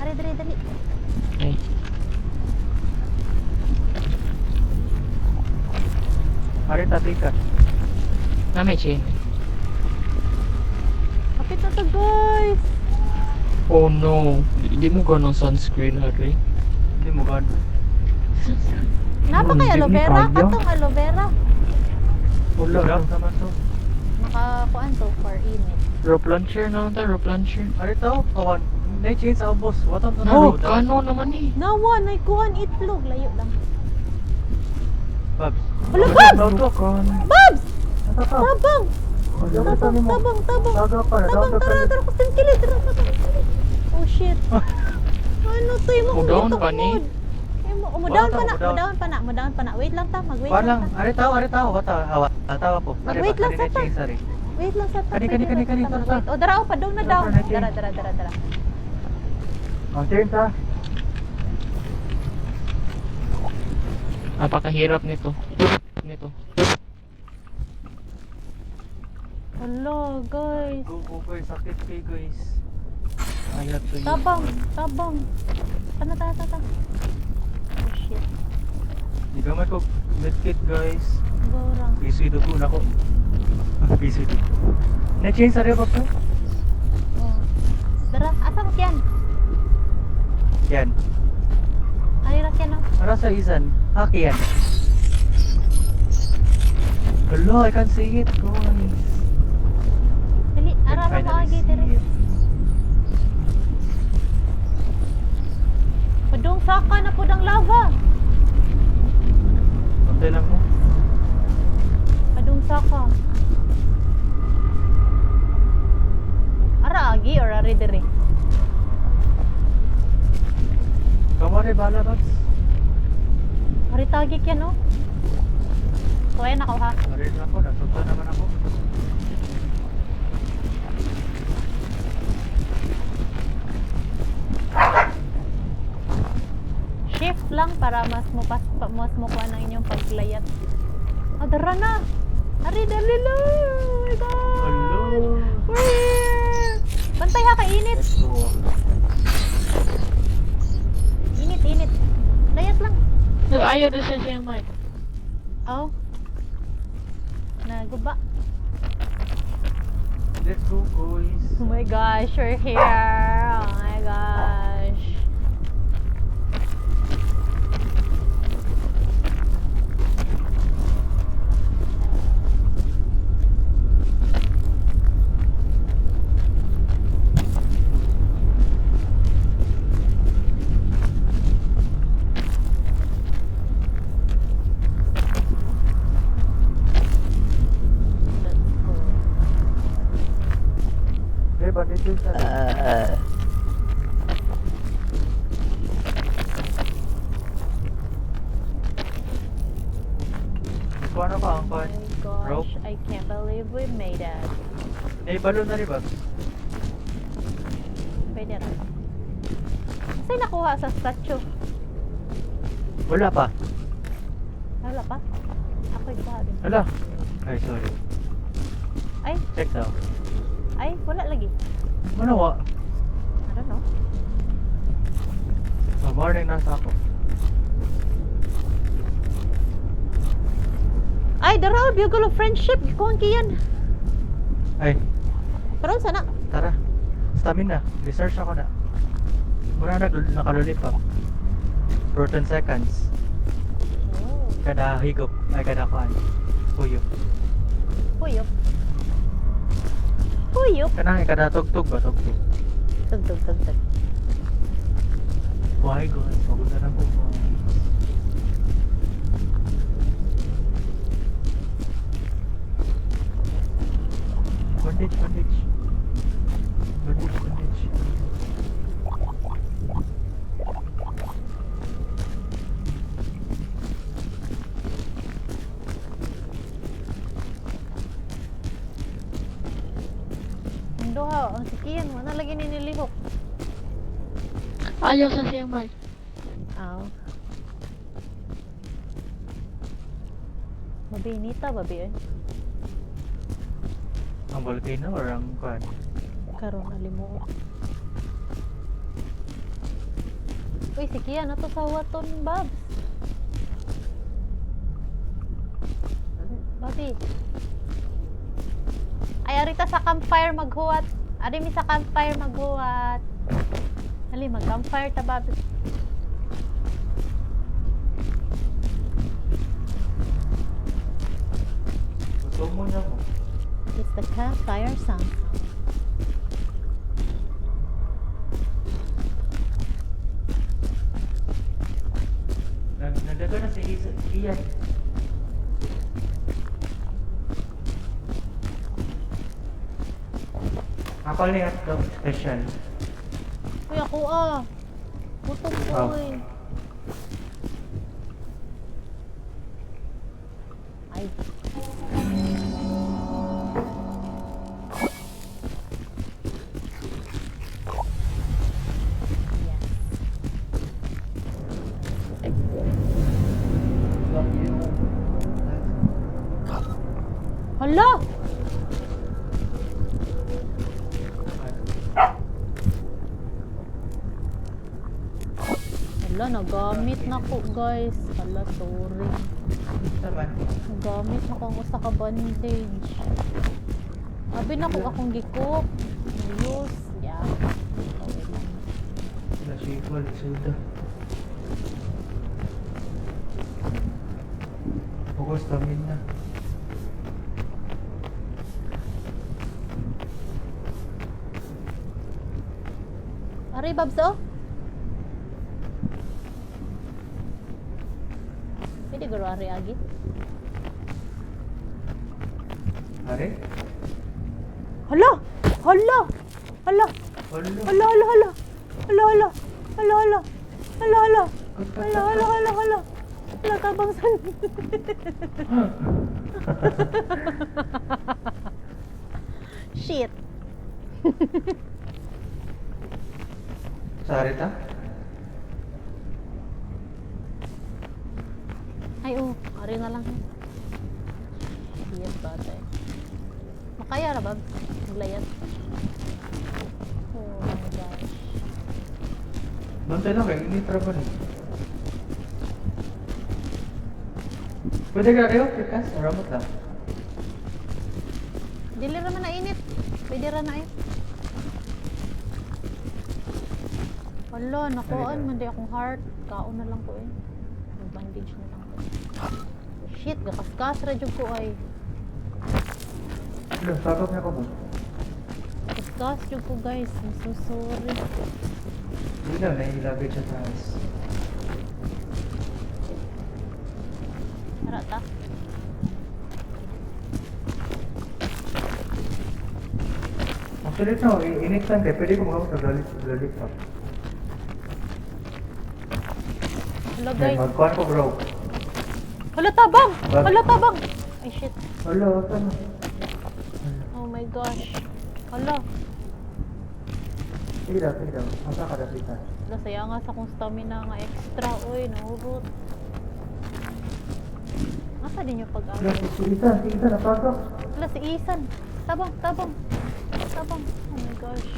Ari dali. Ay. Ari, tati ka. Na may chain. Kapit na to guys. Oh no. Hindi mo ganong sunscreen, Harry. Hindi mo gan. Napa kay aloe vera? Katong aloe vera. Wala naman to. Nakakuan to for image. Rope launcher na lang tayo, rope launcher. Ari to, kawan. Na-chains ang boss. Watan to na. Oh, kano naman eh. Nawa, nay kuhan itlog. Layo lang. Babs. Wala, Babs! Babs! Babs! Natata. Tabang! Tabang! Tara, kusang kilid. Tara. Oh shit. Ano to yung Mudaon pa ni? Mudaon pa na. Wait lang ta, mag-wait Kuhan lang lang. ta. Ari tawa. Wata, hawa. Tawa po. Mag-wait lang sa ta. Na-chains ari. Wait lang sa ta. Kani, Pwede kani, ba kani, kita kani, mag-wait? tara. Oh, dara pa daw na daw. Tara, tara, Dara. Ang chains ha. Napakahirap nito. Hello, guys. Go guys. Sakit kay guys. Ayat to Tabang. Tana. Oh shit. Di gamay ko medkit guys. Gorang. Piso dugo na ko. Piso dugo. Na-chains ari ba po? Oh. Dara, asa mo yan? Yan. Ari ra yan oh. Para sa isan. Haki yan. Hello, I can see it guys. Dali, ara ra mo agi dire. Padung saka na pud ang lava. Pantay lang ko. Padung saka. Ara agi or ari dire? Kamari bala Babs. Ari tagik yan oh. Kuya na ko ha. Ari na ako, nasunta naman ako. Shift lang para mas mo kuha ng inyong paglayat. Oh, dara na. Ari dali lang. Oh my god. Hello. We're here. Bantay ha, kainit. Let's go. Init. Layat lang. Ayaw na siya yung mic. Oh. Naguba. Let's go, boys. Oh my gosh, we're here. Oh my gosh. Let's go. Hey, but it is Kung ano pa ang Oh pan? my Rope? gosh, I can't believe we made it. Eh, balon na rin ba? Pwede rin. Kasi nakuha sa statue. Wala pa. Wala pa? Ako yung kuha din. Wala. Ay, sorry. Ay, Check daw. ay, wala lagi. Manawa. I don't know. Morning na sa ako. Ay, daraw, bugle of friendship. Gikuhan kiyan. Ay, Karon sana. tara. Stamina. Research ako na. Muna nakalulipap. For 10 seconds. Oh, Kada higop. Ay, kada kuhan. Puyo. puyop. Puyop. Kanang kada tugtog ba? Tugtog. Tugtog, tugtog. Why God? Magulo na po po. Bandage, bandage. Bandage, bandage. Ang duha, ang sikiyan mo. Ano lagi ninilihok? Ayaw sa siyang mal. Aw. Mabinita, babi eh. Ang volcano or ang kuhan? Karon alimuot. Uy, sikiyan na to sa waton, Babs. Babi. Ay, arita sa campfire maghuwat. Ari mi sa campfire maghuwat. Hali, mag-campfire ta, Babs. Gusto mo niya mo. It's the campfire song. Nagdaga na si Ian. Kapal niya ito. Special. Uy, ako Gutom ko Oh. eh. Ay. Yes. Hala! Hala, nagamit na ko guys. Hala, sorry. Nagamit na ko ang usa ka bandage. Abi na ko akong gikop. Ayos. Yeah. Okay lang. Nasipol, suda. Focus stamina. Ari, Babs, oh. Pwede garo ari agi. Are? Hala! Hala! Hala! Wala. Hala, hala, hala! Hala, hala! Hala, hala! Hala, hala! Hala, hala, hala, hala! Hala, tabang san. Shit. Sorry ta? Ay, oh. Ari na lang. Yes, bata eh. Makaya na, Babs. Maglayas. Oh my gosh. Bantay lang kayo, ini trabaho ni. Pwede ka kayo, kikas, maramot lang. Dili naman na init. Pwede ra na eh. Wala, nakuhaan man di akong heart. Kaon na lang ko eh. Mag-bandage na lang ko. Shit, gakas-gas ra jud ko ay. Hello, start off niya ko mo. Gakas jud ko guys. I'm so sorry. Hindi na, nailagay siya taas. Tara ta. Actually, no, anytime kayo, pwede ko magawa sa lollipop. Hello Then, guys. magkuhan ko bro. Hala tabang! Bag- Hala tabang! Ay shit. Hello, ano? Oh my gosh. Hala. Sige daw, sige daw. Asa ka daw, Tita? Hala, saya nga sa kong stamina nga extra. Uy, naurot. Asa din yung Hello, pag-aari? si Isa, napasok. Hala, si Isan. Tabang, tabang. Tabang. Oh my gosh.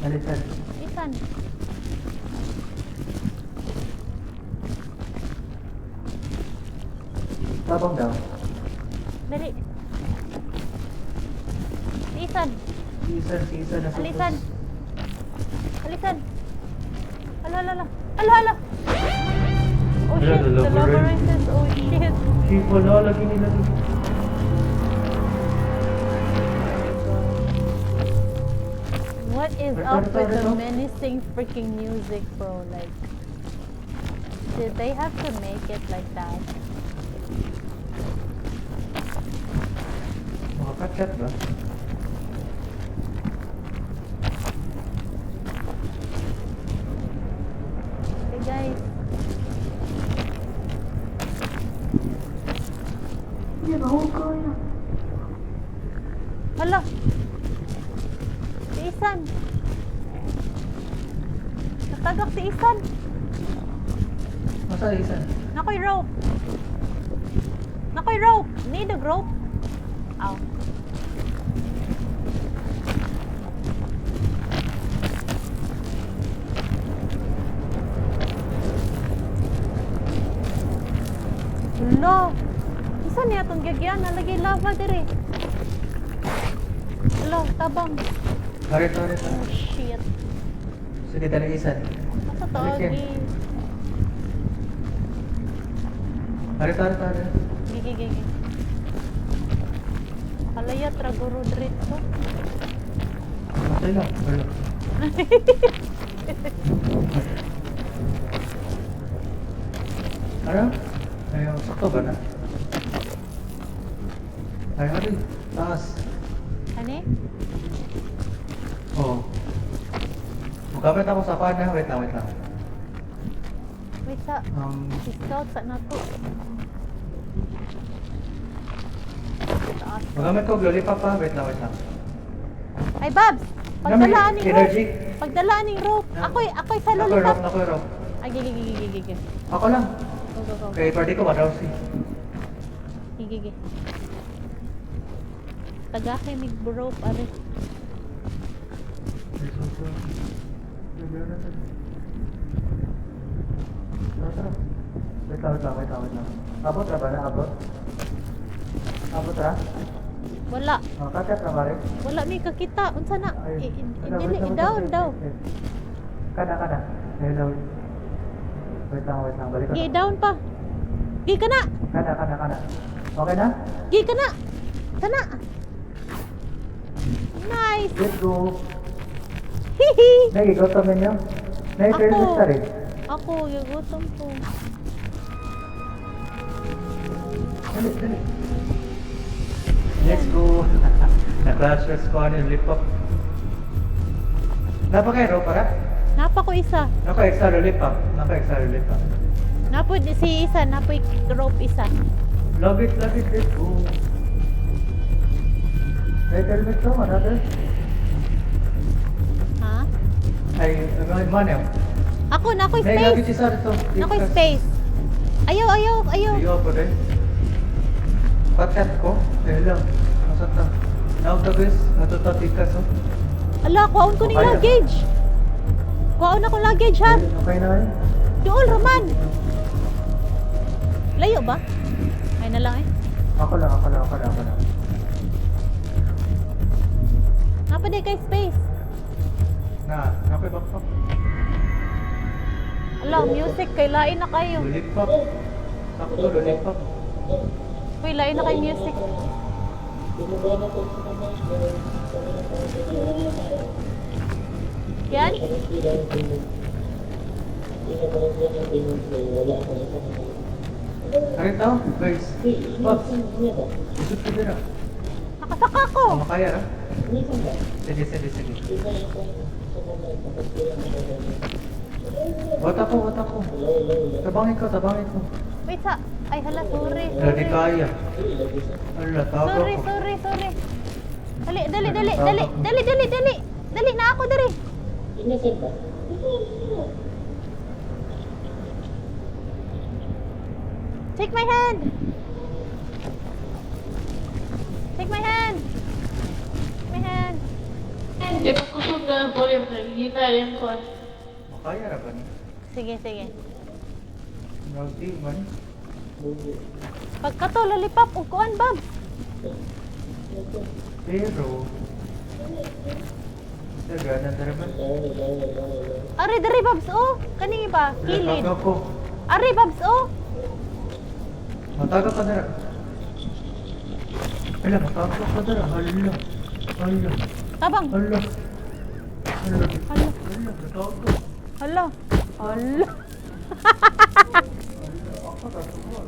Alisan. Isan. Tabang daw. Dali. Si Isan. Si Isa na Alisan. Alisan. Hala, hala, hala. Hala, hala. Oh Hala, shit, the the labyrinth. labyrinth. Oh shit. Si wala lagi nila dito. What is Wait, up sorry, with the no? menacing freaking music, bro? Like, did they have to make it like that? Makaka-chat ba? Hey guys, Hindi, mahukay na. hala, si Isan. Natagak si Isan. Masa Isa? Nakoy rope. Nakoy rope. Need a rope. Ow. Hala. Isa niya itong gagyan. Nalagay lava dire. Hala, tabang. Harit. Oh shit. Sige, tala Isa. Nasa Balik yan. tagi. Harit. Gigi. Halayat raguro dritto. Masay lang. Wala. Ano? Ayaw, sakto ba na? Ay, harit. Taas. Ani? Oo. Magamit ako sa pana. Wait lang. Wait sa. Scout sa nato. Taas. Magamit ko lollipop pa. Wait lang. Ay, Babs! Pagdalaan ng rope! Energy. Pagdalaan ng rope! Ako'y sa Nakoy lollipop! rock. Ay, gigi. Ako lang. Go. Kay party ko madawsi. Gigi. Tagakay mig rope, are. Wait lang. Abot ra ba na? Abot ra? Wala. Kakat ra ba rin? Wala may kakita. Unsa na? Ay, Dili, down. Kada. Hello. Wait lang. Balik ko. Gi, down pa. Gi ka na! Kada. Okay na? Gi ka na! Sana! Nice! Let's go. Hihi! Nagigotom ninyo? Nai-service ka rin? Ako, gutom po. Dali. Let's go. Na-crash rest ko yung lip-up. Napakairo para? Napa ko isa. Naka-extra lip-up. Napo si isa, napo rope isa. Love it, let's go. May helmet ko, another? Ha? Ay, man yun. Ako, nakoy Nailagay space. si Sar ito. Nakoy space. Ayaw. Ayaw po rin. Patat ko. Dahil lang. Nasa ta. Naugdabis. Natutatikas oh. Ala, kuhaon ko ning Okay. luggage. Kuhaon ako luggage ha. Okay na rin. Dool, Roman. Layo ba? Ay na lang eh. Ako lang. pa di kay space. Nakoy backpack. Ala, music kay lain na kayo. Lollipop. Ako to, lollipop. Uy, lain na kay music. Yan? Kaya tao, guys. Pops. Isip ko din ah. Nakasaka ko. Makaya ah. Sige. Wata ko. Tabangin ko. Wait sa. Ay, hala, sorry. Hindi kaya. Ala, tago Sorry. ko. Dali na ako dali. Take my hand. Ito kusog na po yung nagigita yung kon. Makaya ra ba ni? Sige. Nagdi man. Pagka to, lollipop, uguan, Bob. Pero Gana naman. Ari, dari, Babs, oh. Kaningi ba? Kilid. Taga ko. Ari, Babs, oh. Mataga ka na. Ala, mataga ka na. Hala. Tabang. Hala. Hala. Mataga. Hala. Hala. Ako ta tuwa.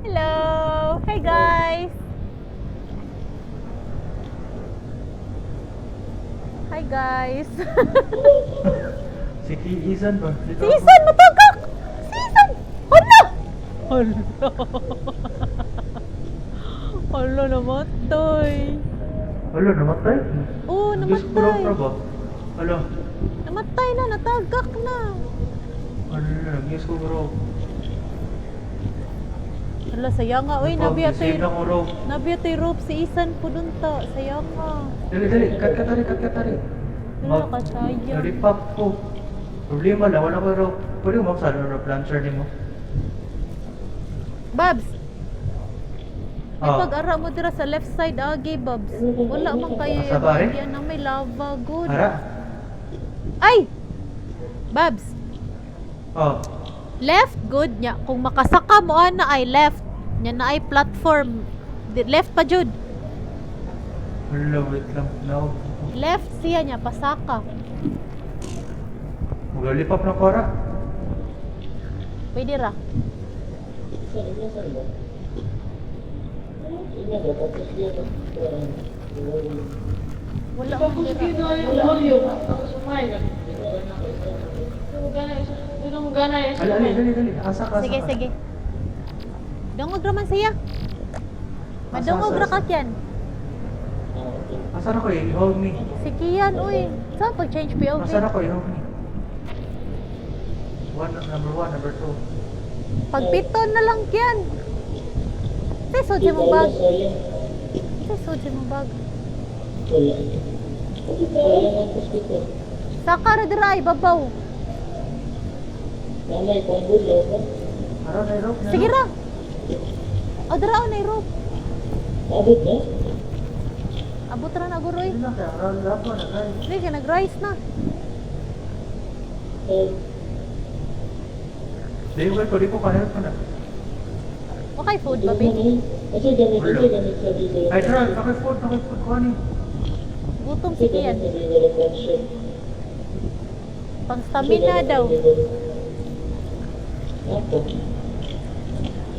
Hello. Hey, guys. Hi, guys. Si Isan ba? Season, matagak! Season! Hala! Hala! Hala, namatay. Hala, namatay? Oo, Diyos ko lang namatay. na ba? Hala. Namatay na, natagak na. Hala, Diyos ko bro. Hala, sayang nga. Uy, nabiyatoy Save lang ko bro. rope si Isan po dun ta. Sayang nga. Dali. Kat tari. Wala ka, sayang. Nalipap ko. Problema lang, wala ko raw. Pwede mo magsalo na plancher ni mo. Babs, may Ah. pag-ara mo dira sa left side agi, Babs. Wala man kayo Asa ba, eh? yan na may lava, good. Ara. Ay! Babs, Oh. left, good nya. Kung makasaka mo ana ay left. Nya na ay platform. Left pa jud. Hala, wait lang. Now. Left siya nya, pasaka. Magalipap na ko ara. Pwede ra. Wala man Tapos dira. yun yung audio. Tapos umay. Yung gana yung Dali. Asa ka. Sige. Dungog raman siya. Madungog ra ka kyan. Asa na ko i-hold me. Sige yan, uy. Saan pag-change POV? Asa na ko i-hold me. Number 1, number 2. Pagpiton na lang yan. Say, sud siya mong bag. Saka ra dira ay babaw. Ara na i-rope na. Sige ra. O dira o na rope. Abot ra na guroy. Hindi na kaya. Ara lapo na guys. Sige, ka nag-rise na. Di ko kahit pa na. Okay, food, babi. Ay, tara. Nakifood ko ani. Gutom si Kian. Pang stamina daw.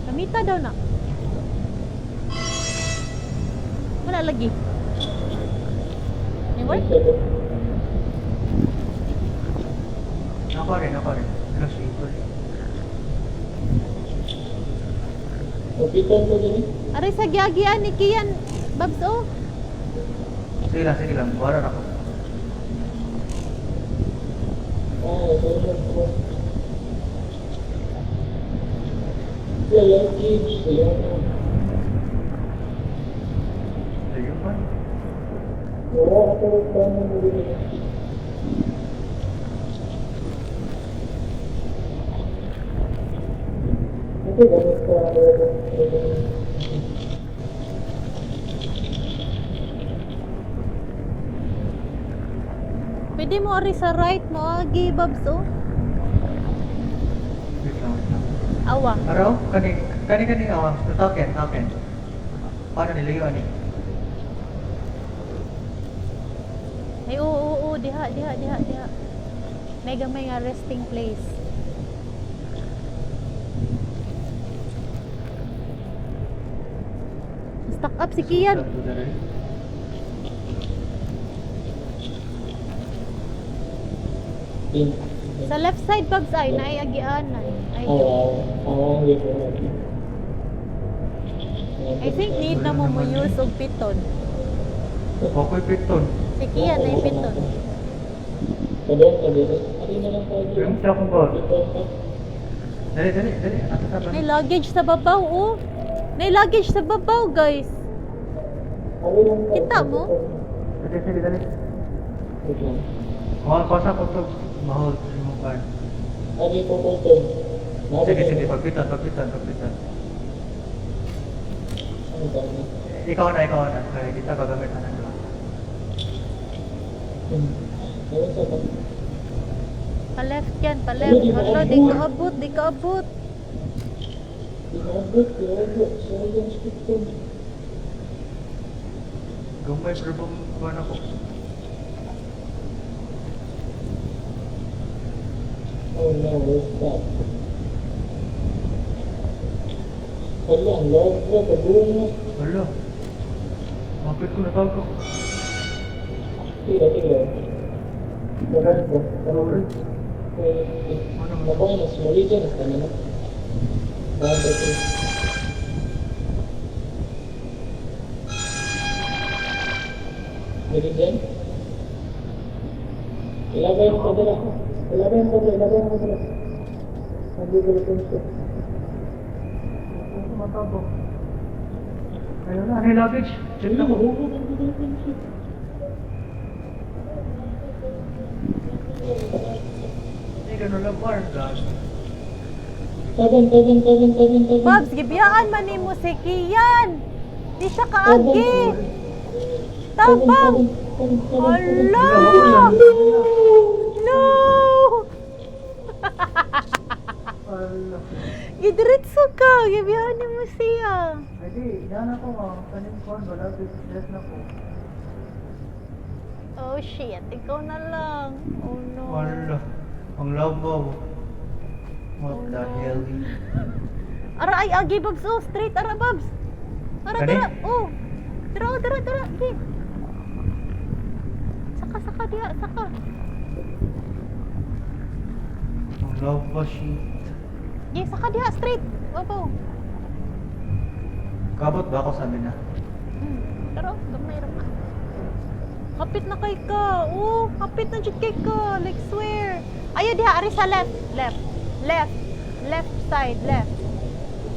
Kamita daw na. Wala lagi. Ni work? Nako rin. Plus equal. Aray sa giagian ni Kian. Babs, oh. Sige lang. Wala na ako. Ayun ba? Pwede mo ari sa right mo, agi, Babs, oh. Wait lang. Awa. Araw? Kani awang. Token. Paano nilayo ni? Ay, oo, diha. May gamay nga resting place. Stuck up si Kian. Sa left side, Babs, ay, naiagianan. Ay, I think need na mo use og piton. Okay, piton. Si Kian ay piton. Yung truck ko. Dali. Asa sa May luggage sa babaw, oh. May luggage sa babaw, guys. Kita mo? Dali. Kasa ko to. Mahal mo ba? Sige, pagpitan. Ikaw na. Kaya kita gagamit na nandun. Pa-left yan, pa-left. Hala, di ka abot. Gamay, pero bang kuhan ako? Hala. Mapit ko na tawag ko. Matabo. Ayun na, ano yung luggage? Check na ko. Hindi ganun lang par. Babs, gibiyaan man ni mo si Kian. Di siya kaagi. Tabang. Hala. No. Gidiretso ka. Gibiyaan ni mo siya. Ay di, yan ako nga. Kanin ko, wala business na ko. Oh shit, ikaw na lang. Oh no. Wala. Ang labaw. What Oh, the no. hell? Ara ay agi Babs, oh straight ara Babs. Ara Kani? dira, oh. Dira, agi. Saka dia, saka. Ang labaw, shit. Ye, saka dia straight. Opo. Kabot ba ako sabi na? Pero gamay ra ka. Kapit na kay ka. Oh, kapit na jud kay ka. Like swear. Ayo diha ari sa left. Left side, left.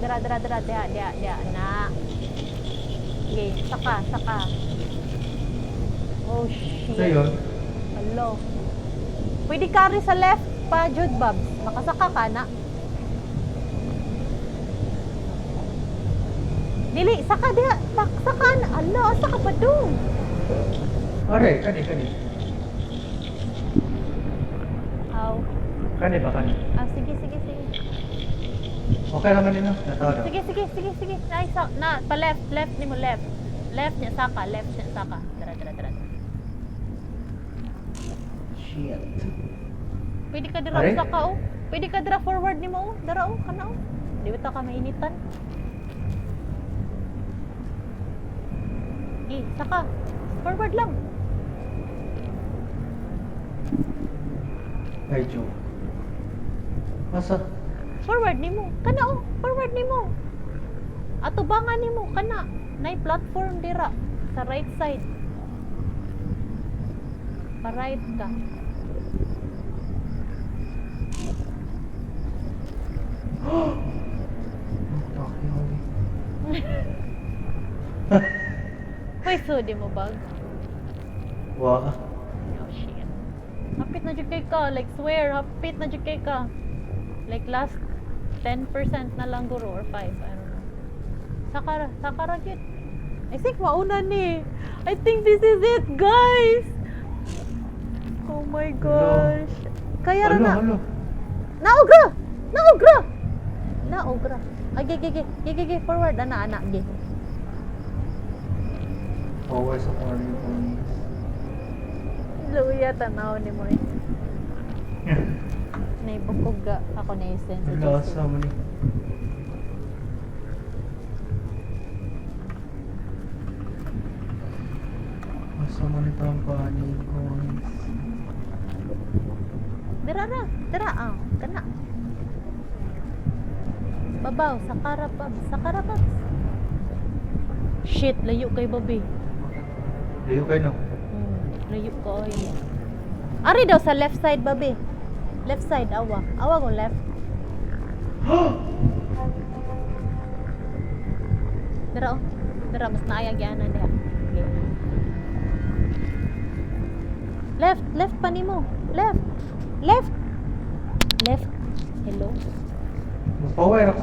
Dira dia na. Okay, saka. Oh shit. Sa yun? Hello. Pwede ka rin sa left pa, Jud Babs. Makasaka ka na. Dili, saka diha. Saka na. Ala, saka pa doon. Are, kani. Aw. Kani ba, kani? Ah, sige. Okay naman nila, natawa daw. Sige. Ay, na, pa left ni mo, left. Left niya saka. Dira. Shit. Pwede ka dira Are? saka, oh. Pwede ka dira forward ni mo, oh. Dira, oh. Kana, oh. Di ba ka mainitan? Saka. Forward lang. Ay, Joe. Masa? Forward ni mo. Kana, oh. Forward ni mo. Atubangan ni mo. Kana. Nay platform dira. Sa right side. Pa-right ka. Hoy, sudi mo bag. Wa. Oh shit. Hapit na jud kay ka. Like swear, hapit na jud kay ka. Like last 10% na lang guro or 5, I don't know. Sakara yun. I think mauna ni. I think this is it, guys. Oh my gosh. Kaya na na. Alo. Naogra. Ay, gigi, forward. Ana, gigi. Always a morning ponies. Luya, tanaw ni mo eh. Naibukog ga. Ako na yung sensitive. Lasa mo ni. Masa mo ni pang paani ponies. Dira, kana. Babaw, sakara pa. Shit, layo kay babi. Layo kayo no? Layo ko ay. Ari daw sa left side babi. Left side, awa ko left. Dira, mas naayag yan na diha. Okay. Left pa nimo. Left. Hello. Power ako.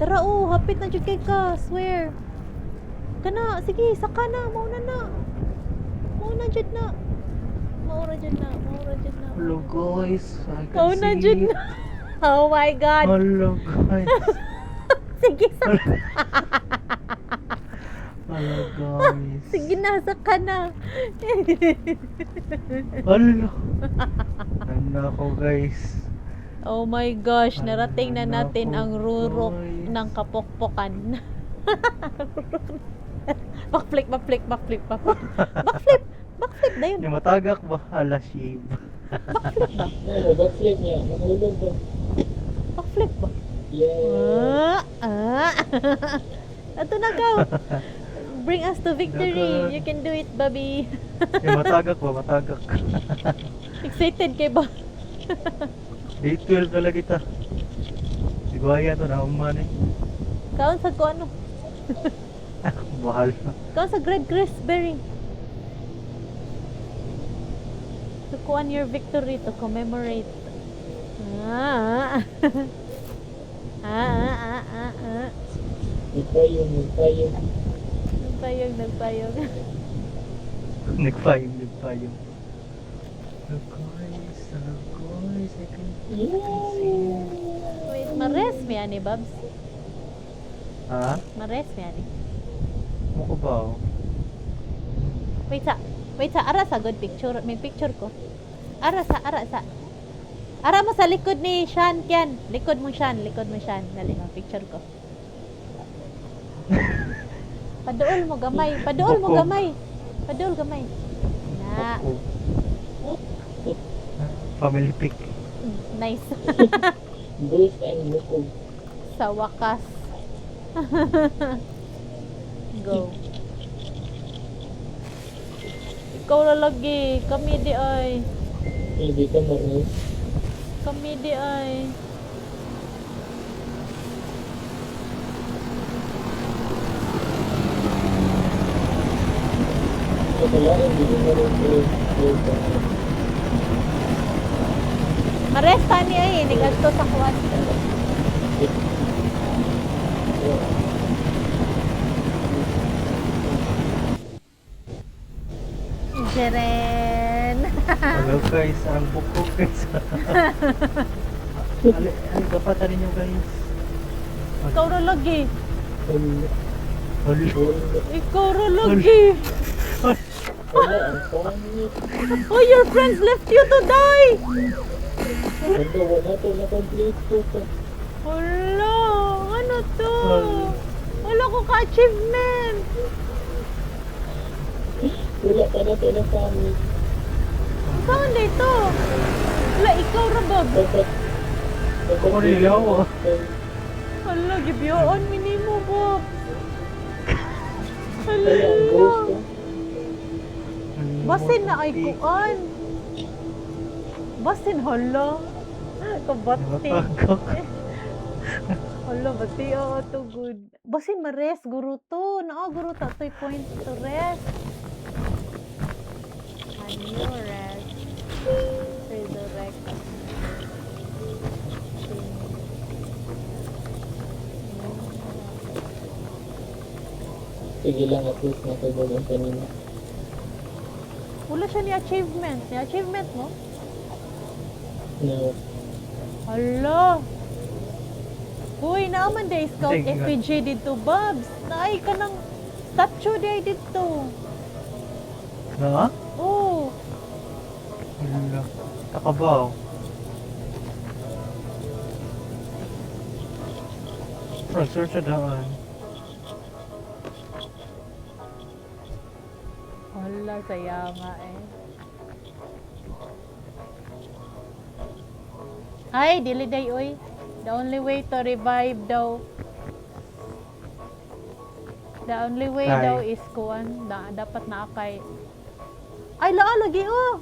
Tara hapit na jud kay ka, swear. Kana, sige, saka na, mauna jud na. Hello guys. I can Mauna see jud it. na. Oh my god. Hello guys. Sige, saka. Hello guys. Sige na, saka na. Hello. Ano ako guys. Oh my gosh, narating na natin ang rurok Guys. ng kapokpokan. Backflip. Backflip dayon. Yung matagak ba? Hala shave. Backflip ba? Oo, backflip niya. Mahulog ba? Backflip ba? Yeah. Ato na ka. Bring us to victory. Dagan. You can do it, Bobby. Yung matagak ba? Matagak. Excited kay ba? Day 12 talaga kita. Sigwaya to na uman eh. Kaon sa ko ano? Bahal na. Kaon sa Greg Grisberry. To kuan your victory, to commemorate. Nagpayong. Nagpayog. Nagpayong. Hello guys, I can see it. Wait, mares mi ani, Babs. Ha? Mares mi ani. Muko ba oh? Wait sa, ara sa good picture. May picture ko. Ara sa. Ara mo sa likod ni Sean, Kian. Likod mo Sean. Dali mo, picture ko. Paduol mo gamay. Na. Family pic. Nice. Bruce and Mukog. Sa wakas. Go. Ikaw lalagi. Kami di ay. Hindi ka maris. Kami di ay. Wala, hindi ko maris. Mares pa ni ay. Nigadto sa kuwan. Jeren. Hello guys, ang bukog guys. Ali kapatan ninyo guys. Ikaw lalagi. Hello. Ikaw lalagi. Wala, ang pangit. Oh, your friends left you to die. Wala to, na-complete ko pa. Hala, ano to? Wala ko ka-achievement. Wala ka na to na pangit. Saan dito? Wala, ikaw ra, Bob. Dapat Ako nilaw oh. Hala, gibyoon, minimo, Bob. Hala, Kaya ang ghost ko. basin na ay kuan. Basin, hala. Kabati. Matagak. Hala, bati, oo, to good. Basin, ma-rest, guru to. Guru to, 2 points to rest. Ano, rest. Resurrect. Sige lang, at least natubog ang kanina. Wala siya ni achievement. Ni achievement mo? No. Hala! Uy, naaman day scout Sige, nga. FPG dito, Babs. Naay ka ng statue day dito. Na? Oh, Wala. Kakabaw. Bro, search na daan. hala, saya nga eh. Ay, dili day, oy. The only way to revive daw. The only way Ay. daw is kuan. Dapat na kay. Ay, lagi oh.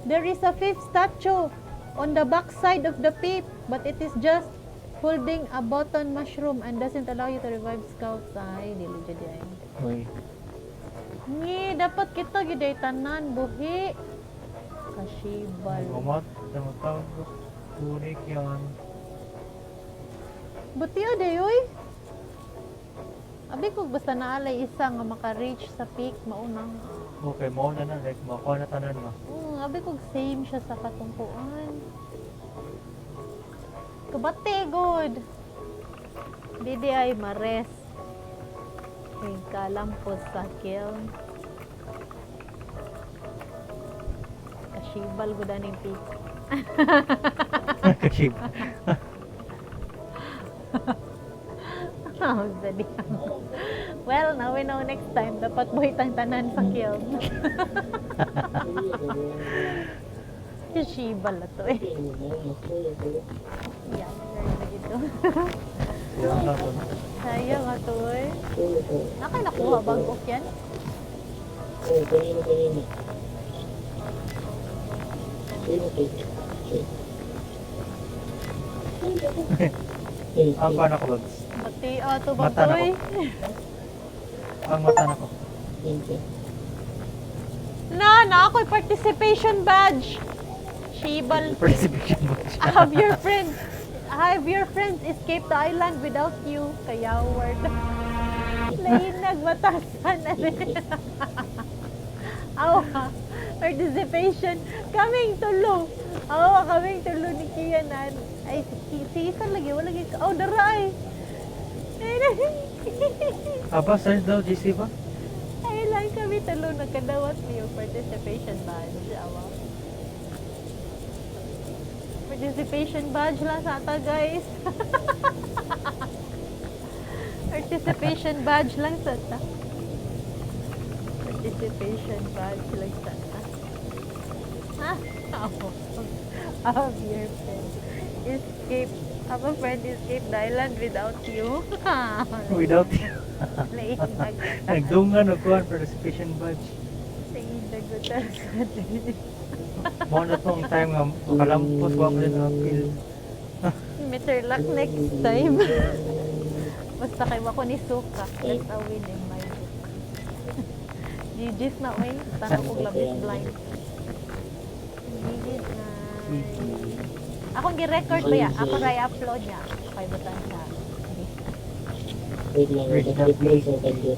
There is a fifth statue on the back side of the pip, but it is just holding a button mushroom and doesn't allow you to revive scouts. Ay, dili jud ay. Uy. Ni, dapat kita giday tanan buhi. Kasibal. Mamat. Namatawag ko. Unik yan. Buti o dayoy. Abi ko basta naalay isa nga maka-reach sa peak maunang. Okay, mauna na. Like, makuha na tanan mo. Abi ko same siya sa katungkuan. Kabate good. Didi ay mares. Ay kalampos sa kiln. Kasibal gud aning peak. Kashib. Oh, dali. Well, now we know next time dapat buhitang tanan sa kiln. Kasibal na to eh. Yan, na ito. Yan na to. Sayang nga to eh. Nakay nakuha bagok yan? Oh, kanina. Ang pa na ko, Bags. Bati to Mata na baboy. Ang mata na ko. Na ako'y participation badge. Shibal. Participation mo siya. Have your friends escaped the island without you? Kaya word. Lain nagbatasan na rin. Awa. Participation. Kaming tulo. Awa, kaming tulo ni Kianan. Ay, si Isan lagi. Wala lagi. Oh, daray. Aba, saan daw, GC ba? Ay lang kami tulo nagkadawat niyo participation badge. Awa. Participation badge lang sa ata, guys. Participation badge lang sa ata. Participation badge lang sa ata. Have your friend escape. Have a friend escape the island without you. Without you. Lain Nagdungan o kuhan, participation badge. Lain nagutan sa din. Mo na tong time nga, makalampos ko ako din ang appeal. Better luck next time. Basta kayo ako ni Suka. Let's a win in my book. GG's na, oy. Tanong kong labis blind. GG's na. Akong gi-record ba ya? Ako na i-upload niya. Okay, batan siya. Wait lang, Wait, nag-replace ang kanya.